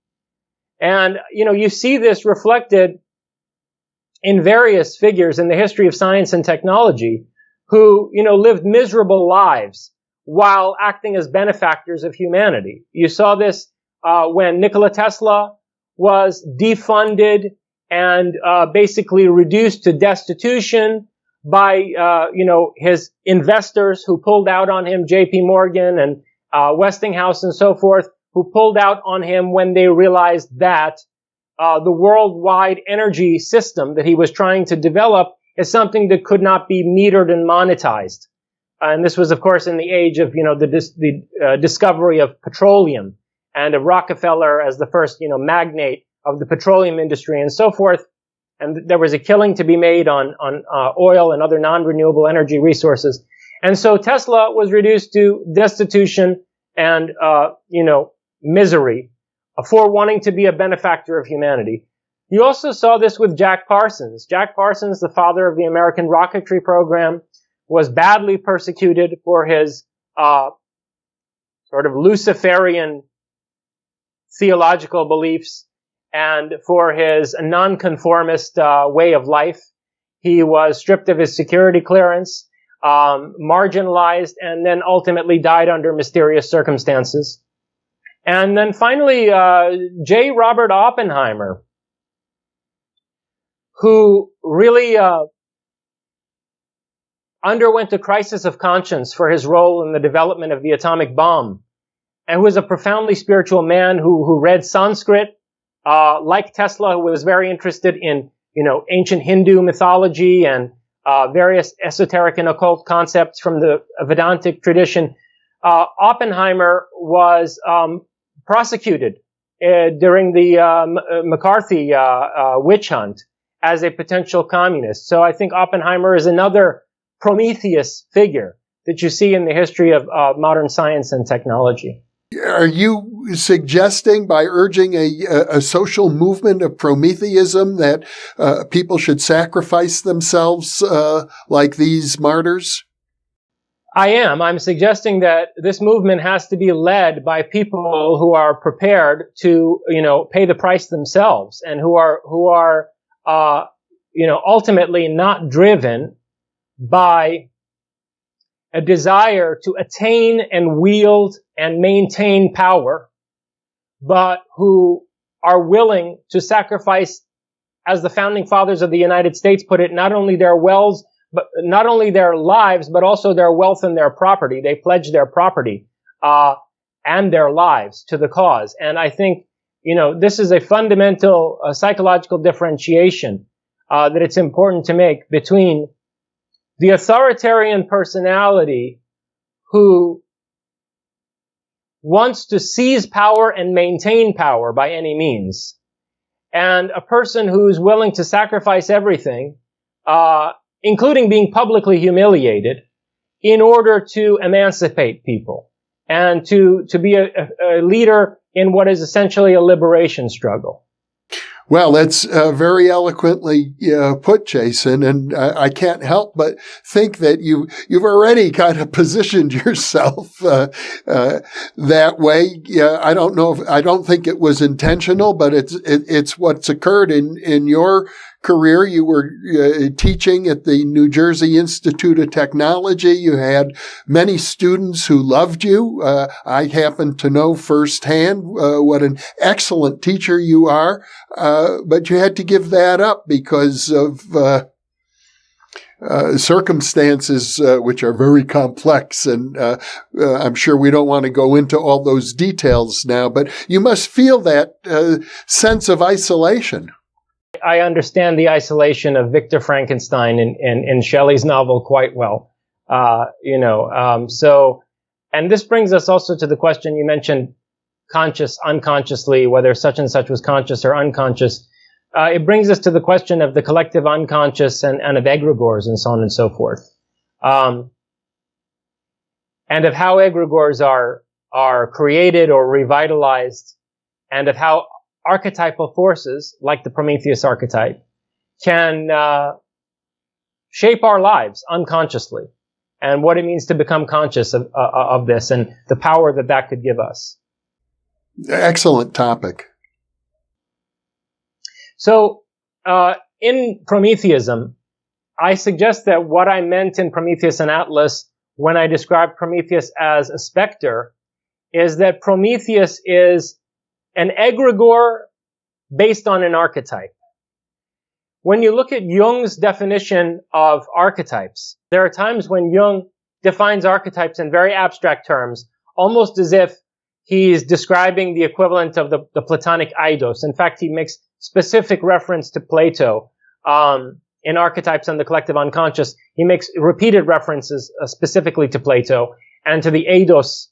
And, you see this reflected in various figures in the history of science and technology who, lived miserable lives while acting as benefactors of humanity. You saw this when Nikola Tesla was defunded and basically reduced to destitution by his investors who pulled out on him, J.P. Morgan and Westinghouse and so forth, who pulled out on him when they realized that the worldwide energy system that he was trying to develop is something that could not be metered and monetized. And this was, of course, in the age of, the discovery of petroleum and of Rockefeller as the first, magnate of the petroleum industry and so forth. And there was a killing to be made on oil and other non-renewable energy resources. And so Tesla was reduced to destitution and, misery for wanting to be a benefactor of humanity. You also saw this with Jack Parsons. Jack Parsons, the father of the American rocketry program, was badly persecuted for his sort of Luciferian theological beliefs and for his nonconformist way of life. He was stripped of his security clearance, marginalized, and then ultimately died under mysterious circumstances. And then finally, J. Robert Oppenheimer, who really underwent a crisis of conscience for his role in the development of the atomic bomb, and who was a profoundly spiritual man who read Sanskrit, like Tesla, who was very interested in, ancient Hindu mythology and various esoteric and occult concepts from the Vedantic tradition. Oppenheimer was prosecuted during the McCarthy witch hunt as a potential communist. So I think Oppenheimer is another Prometheus figure that you see in the history of modern science and technology. Are you suggesting, by urging a social movement of Prometheism, that people should sacrifice themselves like these martyrs? I am. I'm suggesting that this movement has to be led by people who are prepared to, pay the price themselves, and who are ultimately not driven by a desire to attain and wield and maintain power, but who are willing to sacrifice, as the founding fathers of the United States put it, not only their lives, but also their wealth and their property. They pledge their property and their lives to the cause. And I think, this is a fundamental psychological differentiation that it's important to make between the authoritarian personality who wants to seize power and maintain power by any means, and a person who's willing to sacrifice everything, including being publicly humiliated, in order to emancipate people and to be a leader in what is essentially a liberation struggle. Well, that's very eloquently put, Jason, and I can't help but think that you've already kind of positioned yourself that way. I don't think it was intentional, but it's what's occurred in your career. You were teaching at the New Jersey Institute of Technology. You had many students who loved you. I happen to know firsthand what an excellent teacher you are, but you had to give that up because of circumstances which are very complex, and I'm sure we don't want to go into all those details now, but you must feel that sense of isolation. I understand the isolation of Victor Frankenstein in Shelley's novel quite well. So, and this brings us also to the question you mentioned, conscious, unconsciously, whether such and such was conscious or unconscious. It brings us to the question of the collective unconscious and of egregores and so on and so forth. And of how egregores are created or revitalized, and of how archetypal forces, like the Prometheus archetype, can shape our lives unconsciously, and what it means to become conscious of this, and the power that could give us. Excellent topic. So, in Prometheism, I suggest that what I meant in Prometheus and Atlas when I describe Prometheus as a specter is that Prometheus is an egregore based on an archetype. When you look at Jung's definition of archetypes, there are times when Jung defines archetypes in very abstract terms, almost as if he's describing the equivalent of the Platonic eidos. In fact, he makes specific reference to Plato in Archetypes and the Collective Unconscious. He makes repeated references specifically to Plato and to the eidos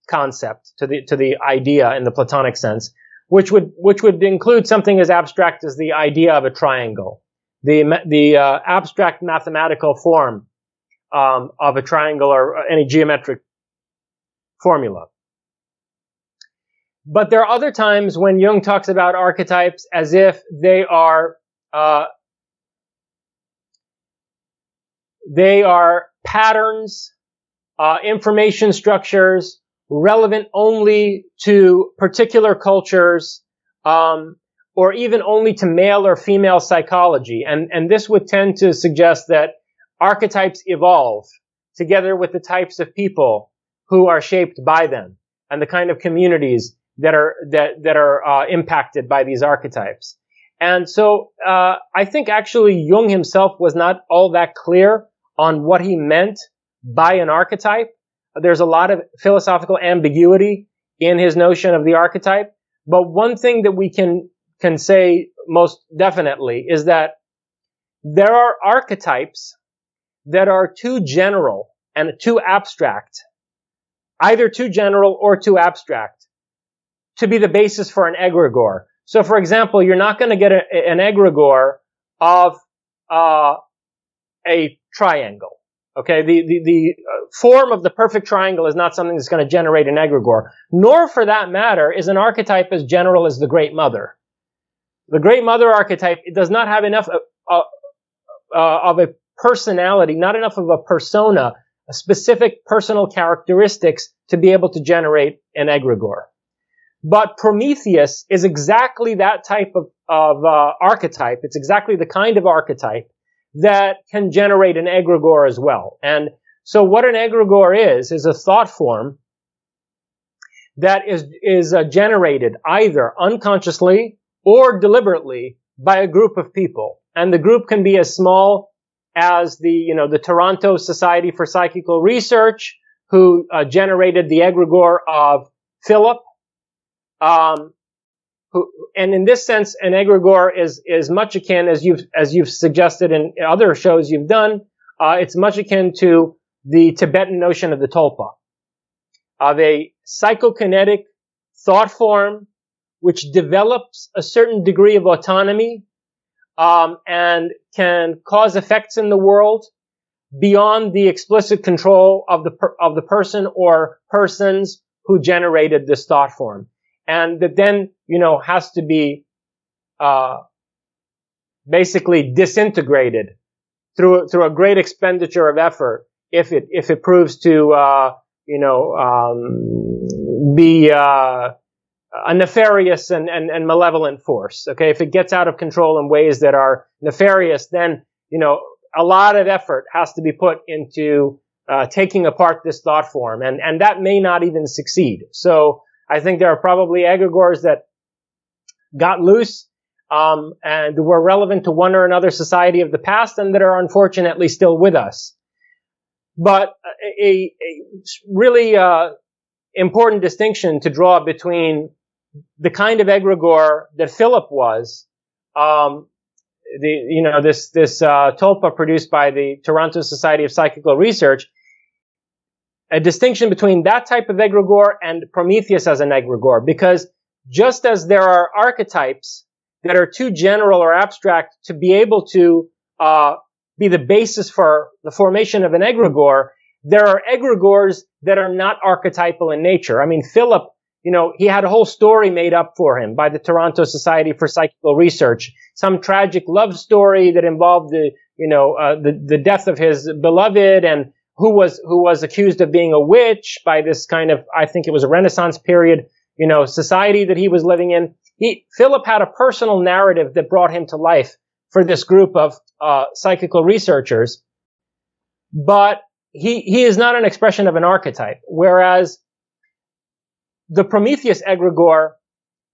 concept, to the idea in the Platonic sense, which would include something as abstract as the idea of a triangle, the abstract mathematical form of a triangle or any geometric formula. But there are other times when Jung talks about archetypes as if they are patterns, information structures relevant only to particular cultures, or even only to male or female psychology. And this would tend to suggest that archetypes evolve together with the types of people who are shaped by them and the kind of communities that are impacted by these archetypes. And so I think actually Jung himself was not all that clear on what he meant by an archetype. There's a lot of philosophical ambiguity in his notion of the archetype. But one thing that we can say most definitely is that there are archetypes that are too general and too abstract, either too general or too abstract, to be the basis for an egregore. So, for example, you're not going to get an egregore of a triangle. Okay, the form of the perfect triangle is not something that's going to generate an egregore. Nor, for that matter, is an archetype as general as the Great Mother. The Great Mother archetype, it does not have enough of a personality, not enough of a persona, a specific personal characteristics to be able to generate an egregore. But Prometheus is exactly that type of archetype. It's exactly the kind of archetype that can generate an egregore as well. And so what an egregore is a thought form that is generated either unconsciously or deliberately by a group of people. And the group can be as small as the Toronto Society for Psychical Research, who generated the egregore of Philip. And in this sense, an egregore is much akin, as you've suggested in other shows you've done, it's much akin to the Tibetan notion of the tulpa, of a psychokinetic thought form which develops a certain degree of autonomy, and can cause effects in the world beyond the explicit control of the person or persons who generated this thought form. And that then, has to be, basically disintegrated through a great expenditure of effort if it proves to, be, a nefarious and malevolent force. Okay. If it gets out of control in ways that are nefarious, then, a lot of effort has to be put into, taking apart this thought form. And that may not even succeed. So, I think there are probably egregores that got loose, and were relevant to one or another society of the past and that are unfortunately still with us. But a really, important distinction to draw between the kind of egregore that Philip was, this tulpa produced by the Toronto Society of Psychical Research, a distinction between that type of egregore and Prometheus as an egregore, because just as there are archetypes that are too general or abstract to be able to be the basis for the formation of an egregore, there are egregores that are not archetypal in nature. I mean, Philip, he had a whole story made up for him by the Toronto Society for Psychical Research, some tragic love story that involved the death of his beloved, and who was accused of being a witch by this kind of, I think it was a Renaissance period, society that he was living in. Philip had a personal narrative that brought him to life for this group of psychical researchers. But he is not an expression of an archetype, whereas the Prometheus egregore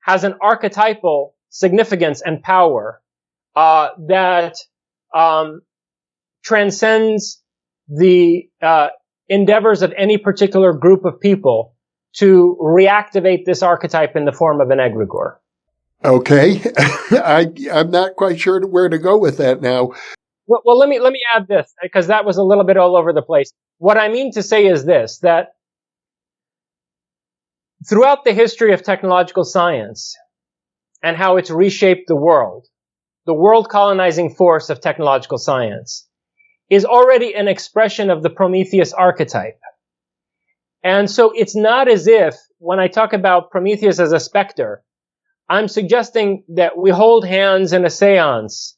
has an archetypal significance and power that transcends the endeavors of any particular group of people to reactivate this archetype in the form of an egregore. Okay. I'm not quite sure where to go with that now. Well, let me add this, because that was a little bit all over the place. What I mean to say is this, that throughout the history of technological science and how it's reshaped the world colonizing force of technological science is already an expression of the Prometheus archetype. And so it's not as if, when I talk about Prometheus as a specter, I'm suggesting that we hold hands in a seance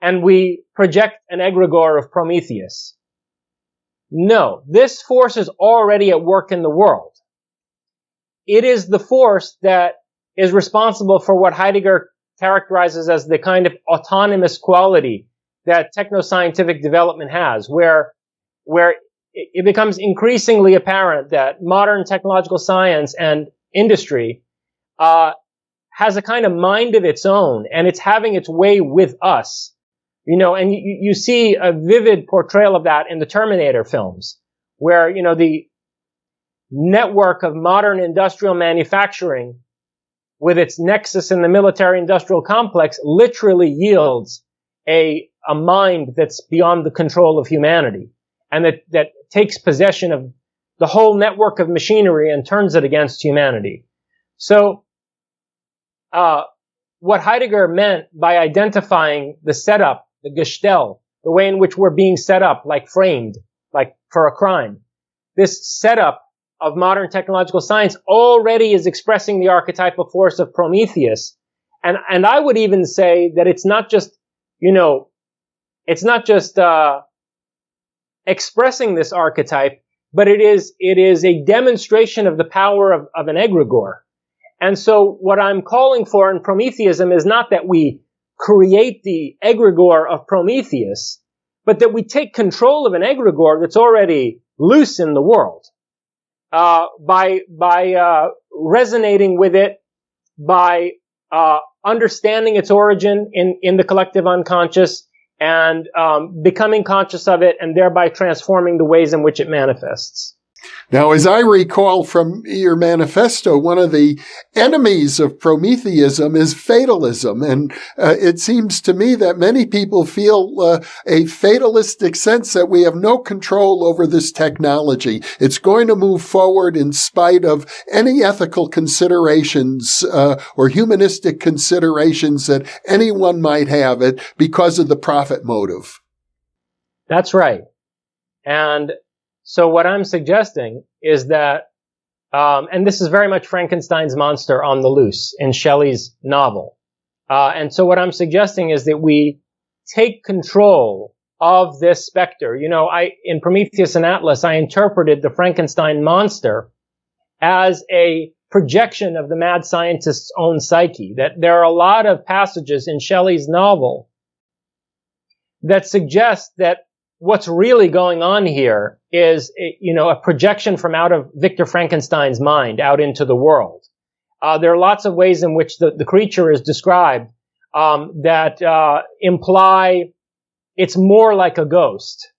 and we project an egregore of Prometheus. No, this force is already at work in the world. It is the force that is responsible for what Heidegger characterizes as the kind of autonomous quality that technoscientific development has, where it becomes increasingly apparent that modern technological science and industry has a kind of mind of its own, and it's having its way with us. And you see a vivid portrayal of that in the Terminator films, where, the network of modern industrial manufacturing with its nexus in the military-industrial complex literally yields a mind that's beyond the control of humanity, and that takes possession of the whole network of machinery and turns it against humanity. So, what Heidegger meant by identifying the setup, the gestell, the way in which we're being set up, like framed, like for a crime, this setup of modern technological science already is expressing the archetypal force of Prometheus. And I would even say that it's not just, expressing this archetype, but it is a demonstration of the power of an egregore. And so what I'm calling for in Prometheism is not that we create the egregore of Prometheus, but that we take control of an egregore that's already loose in the world, by resonating with it, by understanding its origin in the collective unconscious, and becoming conscious of it, and thereby transforming the ways in which it manifests. Now, as I recall from your manifesto, one of the enemies of Prometheism is fatalism. And it seems to me that many people feel a fatalistic sense that we have no control over this technology. It's going to move forward in spite of any ethical considerations or humanistic considerations that anyone might have it because of the profit motive. That's right. And so what I'm suggesting is that, and this is very much Frankenstein's monster on the loose in Shelley's novel. And so what I'm suggesting is that we take control of this specter. In Prometheus and Atlas, I interpreted the Frankenstein monster as a projection of the mad scientist's own psyche. That there are a lot of passages in Shelley's novel that suggest that what's really going on here is, a projection from out of Victor Frankenstein's mind out into the world. There are lots of ways in which the creature is described that imply it's more like a ghost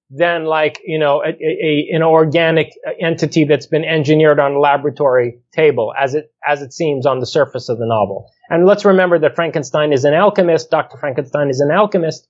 than like, an organic entity that's been engineered on a laboratory table, as it seems on the surface of the novel. And let's remember that Frankenstein is an alchemist. Dr. Frankenstein is an alchemist.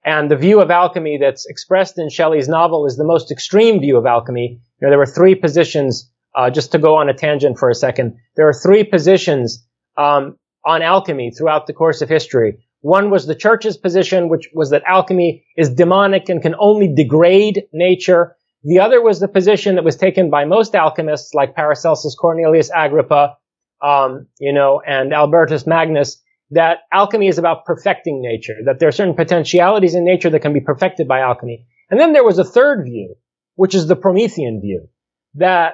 And the view of alchemy that's expressed in Shelley's novel is the most extreme view of alchemy. There were three positions, just to go on a tangent for a second. There are three positions on alchemy throughout the course of history. One was the church's position, which was that alchemy is demonic and can only degrade nature. The other was the position that was taken by most alchemists, like Paracelsus, Cornelius Agrippa, and Albertus Magnus, that alchemy is about perfecting nature, that there are certain potentialities in nature that can be perfected by alchemy. And then there was a third view, which is the Promethean view, that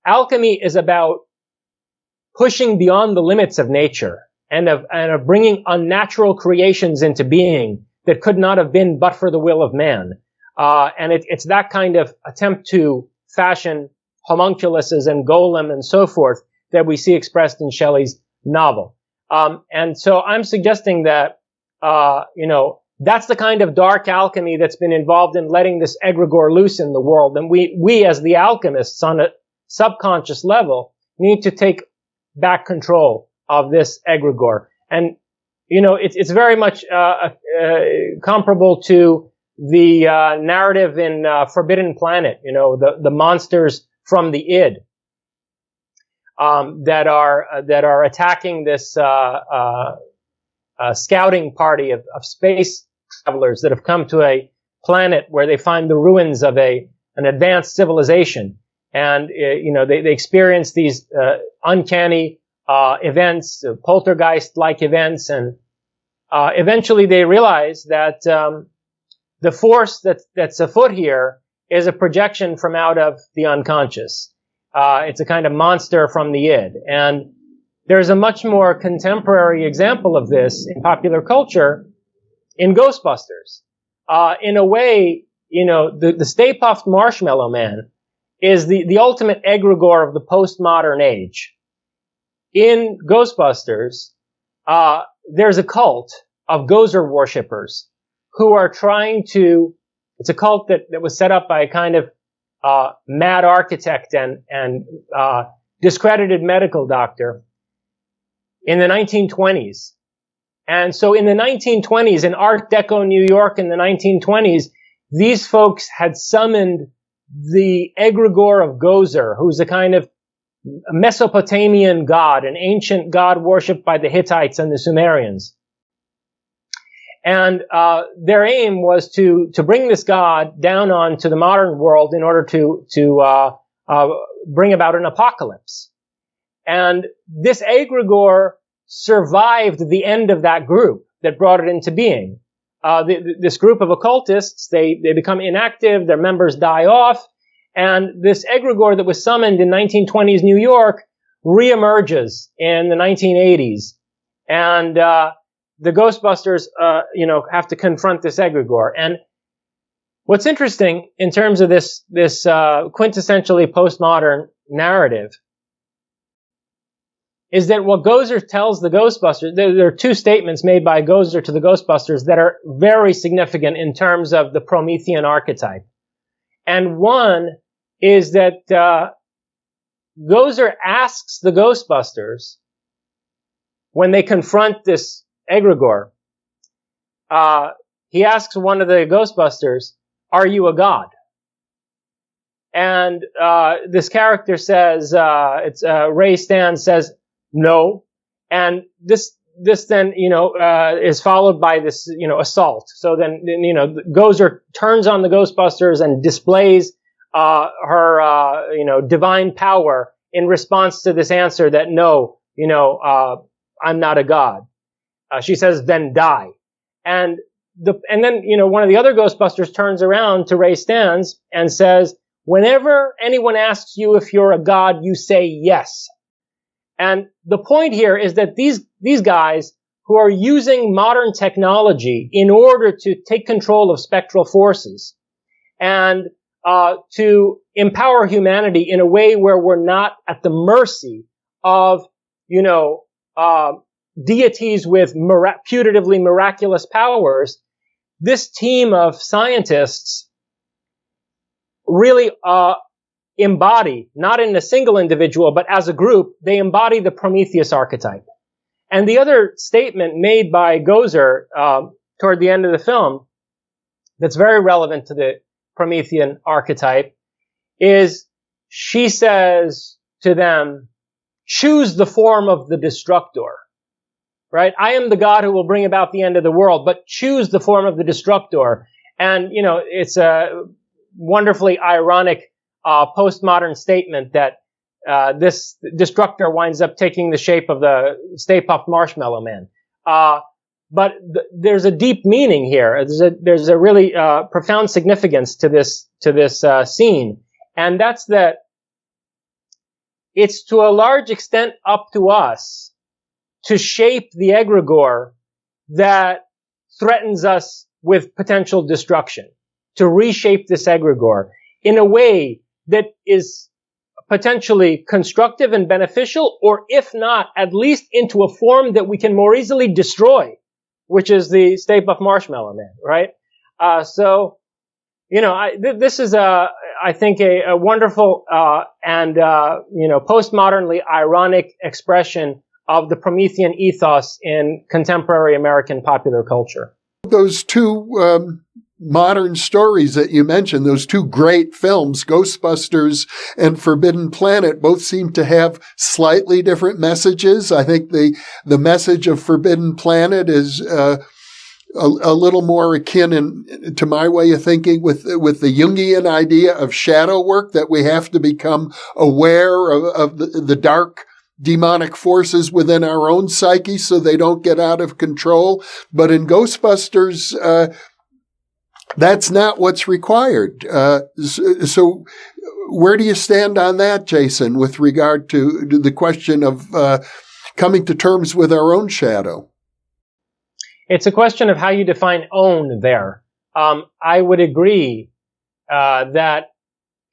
alchemy is about pushing beyond the limits of nature and of bringing unnatural creations into being that could not have been but for the will of man. And it's that kind of attempt to fashion homunculuses and golem and so forth that we see expressed in Shelley's novel. And so I'm suggesting that, that's the kind of dark alchemy that's been involved in letting this egregore loose in the world. And we as the alchemists on a subconscious level need to take back control of this egregore. And, it's very much, comparable to the, narrative in, Forbidden Planet, the monsters from the id, that are attacking this, scouting party of space travelers that have come to a planet where they find the ruins of an advanced civilization. And, they experience these, uncanny, events, poltergeist-like events, and, eventually they realize that, the force that's afoot here is a projection from out of the unconscious. It's a kind of monster from the id. And there's a much more contemporary example of this in popular culture in Ghostbusters. In a way, the Stay Puft Marshmallow Man is the ultimate egregore of the postmodern age. In Ghostbusters, there's a cult of Gozer worshippers who are trying to, it's a cult that was set up by a kind of mad architect and discredited medical doctor in the 1920s. And so in the 1920s, in Art Deco New York in the 1920s, these folks had summoned the egregore of Gozer, who's a kind of Mesopotamian god, an ancient god worshipped by the Hittites and the Sumerians. And their aim was to bring this god down onto the modern world in order to bring about an apocalypse. And this egregore survived the end of that group that brought it into being. This group of occultists, they become inactive, their members die off, and this egregore that was summoned in 1920s New York reemerges in the 1980s. And the Ghostbusters, have to confront this egregore. And what's interesting in terms of this quintessentially postmodern narrative is that what Gozer tells the Ghostbusters, there are two statements made by Gozer to the Ghostbusters that are very significant in terms of the Promethean archetype. And one is that Gozer asks the Ghostbusters, when they confront this egregore, he asks one of the Ghostbusters, "Are you a god?" And this character says, Ray Stans says, "No." And this then, is followed by this, assault. So then, Gozer turns on the Ghostbusters and displays her, divine power in response to this answer that no, I'm not a god. She says, "Then die." And then, one of the other Ghostbusters turns around to Ray Stans and says, "Whenever anyone asks you if you're a god, you say yes." And the point here is that these guys who are using modern technology in order to take control of spectral forces and to empower humanity in a way where we're not at the mercy of, deities with putatively miraculous powers, this team of scientists really embody, not in a single individual, but as a group, they embody the Prometheus archetype. And the other statement made by Gozer toward the end of the film that's very relevant to the Promethean archetype is she says to them, "Choose the form of the destructor." Right? I am the God who will bring about the end of the world, but choose the form of the destructor. And, it's a wonderfully ironic postmodern statement that this destructor winds up taking the shape of the Stay Puft Marshmallow Man. But there's a deep meaning here. There's a really profound significance to this scene, and that's that it's to a large extent up to us to shape the egregore that threatens us with potential destruction. to reshape this egregore in a way that is potentially constructive and beneficial, or if not, at least into a form that we can more easily destroy, which is the Stay Puft Marshmallow Man, right? This is I think a wonderful and postmodernly ironic expression of the Promethean ethos in contemporary American popular culture. Those two modern stories that you mentioned, those two great films, Ghostbusters and Forbidden Planet, both seem to have slightly different messages. I think the message of Forbidden Planet is a little more akin to my way of thinking with the Jungian idea of shadow work, that we have to become aware of the dark demonic forces within our own psyche so they don't get out of control. But in Ghostbusters, that's not what's required. So where do you stand on that, Jason, with regard to the question of coming to terms with our own shadow? It's a question of how you define own there. I would agree that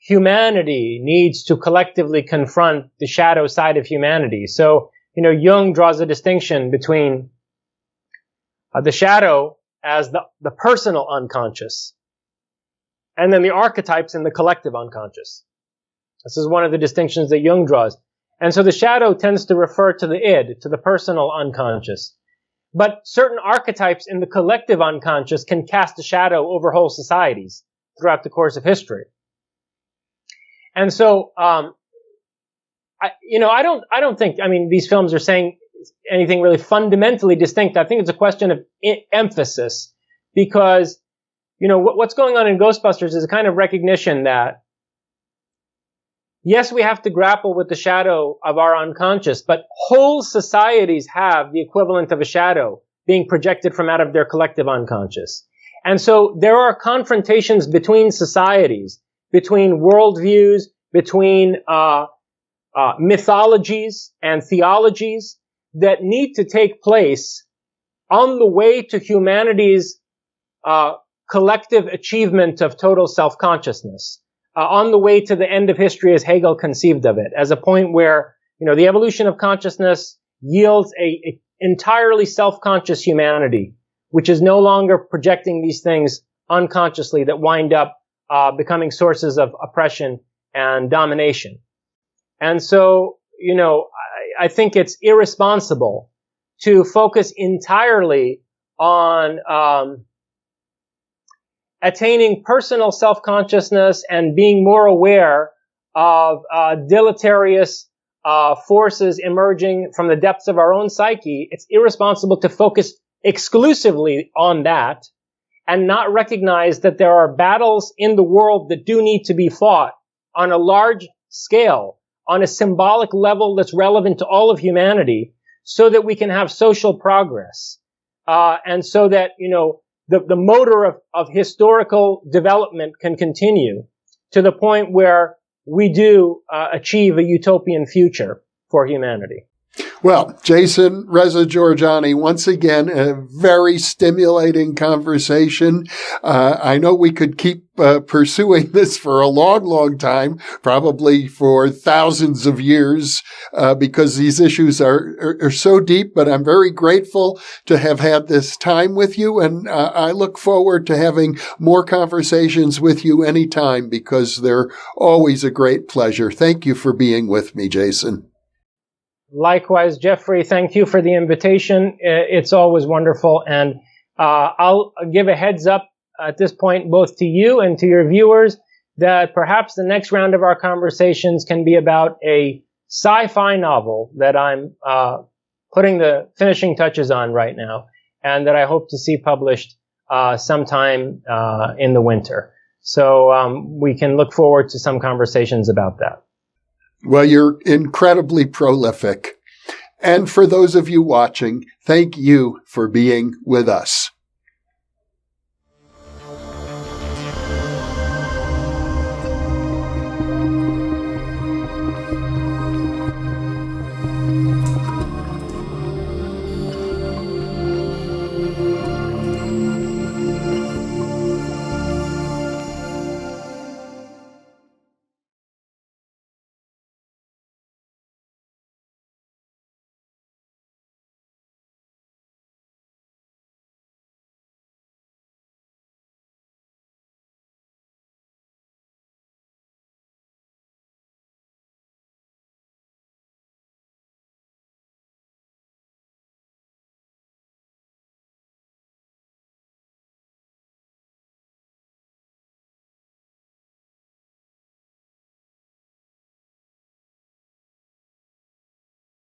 humanity needs to collectively confront the shadow side of humanity. So, Jung draws a distinction between the shadow as the personal unconscious, and then the archetypes in the collective unconscious. This is one of the distinctions that Jung draws. And so the shadow tends to refer to the id, to the personal unconscious. But certain archetypes in the collective unconscious can cast a shadow over whole societies throughout the course of history. And so, I don't think, these films are saying anything really fundamentally distinct. I think it's a question of emphasis, because, what's going on in Ghostbusters is a kind of recognition that, yes, we have to grapple with the shadow of our unconscious, but whole societies have the equivalent of a shadow being projected from out of their collective unconscious. And so there are confrontations between societies, between worldviews, between mythologies and theologies that need to take place on the way to humanity's collective achievement of total self-consciousness. On the way to the end of history as Hegel conceived of it, as a point where, the evolution of consciousness yields a entirely self-conscious humanity, which is no longer projecting these things unconsciously that wind up becoming sources of oppression and domination. And so, I think it's irresponsible to focus entirely on attaining personal self-consciousness and being more aware of deleterious forces emerging from the depths of our own psyche. It's irresponsible to focus exclusively on that and not recognize that there are battles in the world that do need to be fought on a large scale, on a symbolic level that's relevant to all of humanity, so that we can have social progress, and so that, the motor of historical development can continue to the point where we do achieve a utopian future for humanity. Well, Jason, Reza Jorjani, once again, a very stimulating conversation. I know we could keep pursuing this for a long, long time, probably for thousands of years, because these issues are so deep, but I'm very grateful to have had this time with you. And I look forward to having more conversations with you anytime, because they're always a great pleasure. Thank you for being with me, Jason. Likewise, Jeffrey, thank you for the invitation. It's always wonderful. And I'll give a heads up at this point, both to you and to your viewers, that perhaps the next round of our conversations can be about a sci-fi novel that I'm putting the finishing touches on right now, and that I hope to see published sometime in the winter. So we can look forward to some conversations about that. Well, you're incredibly prolific. And for those of you watching, thank you for being with us.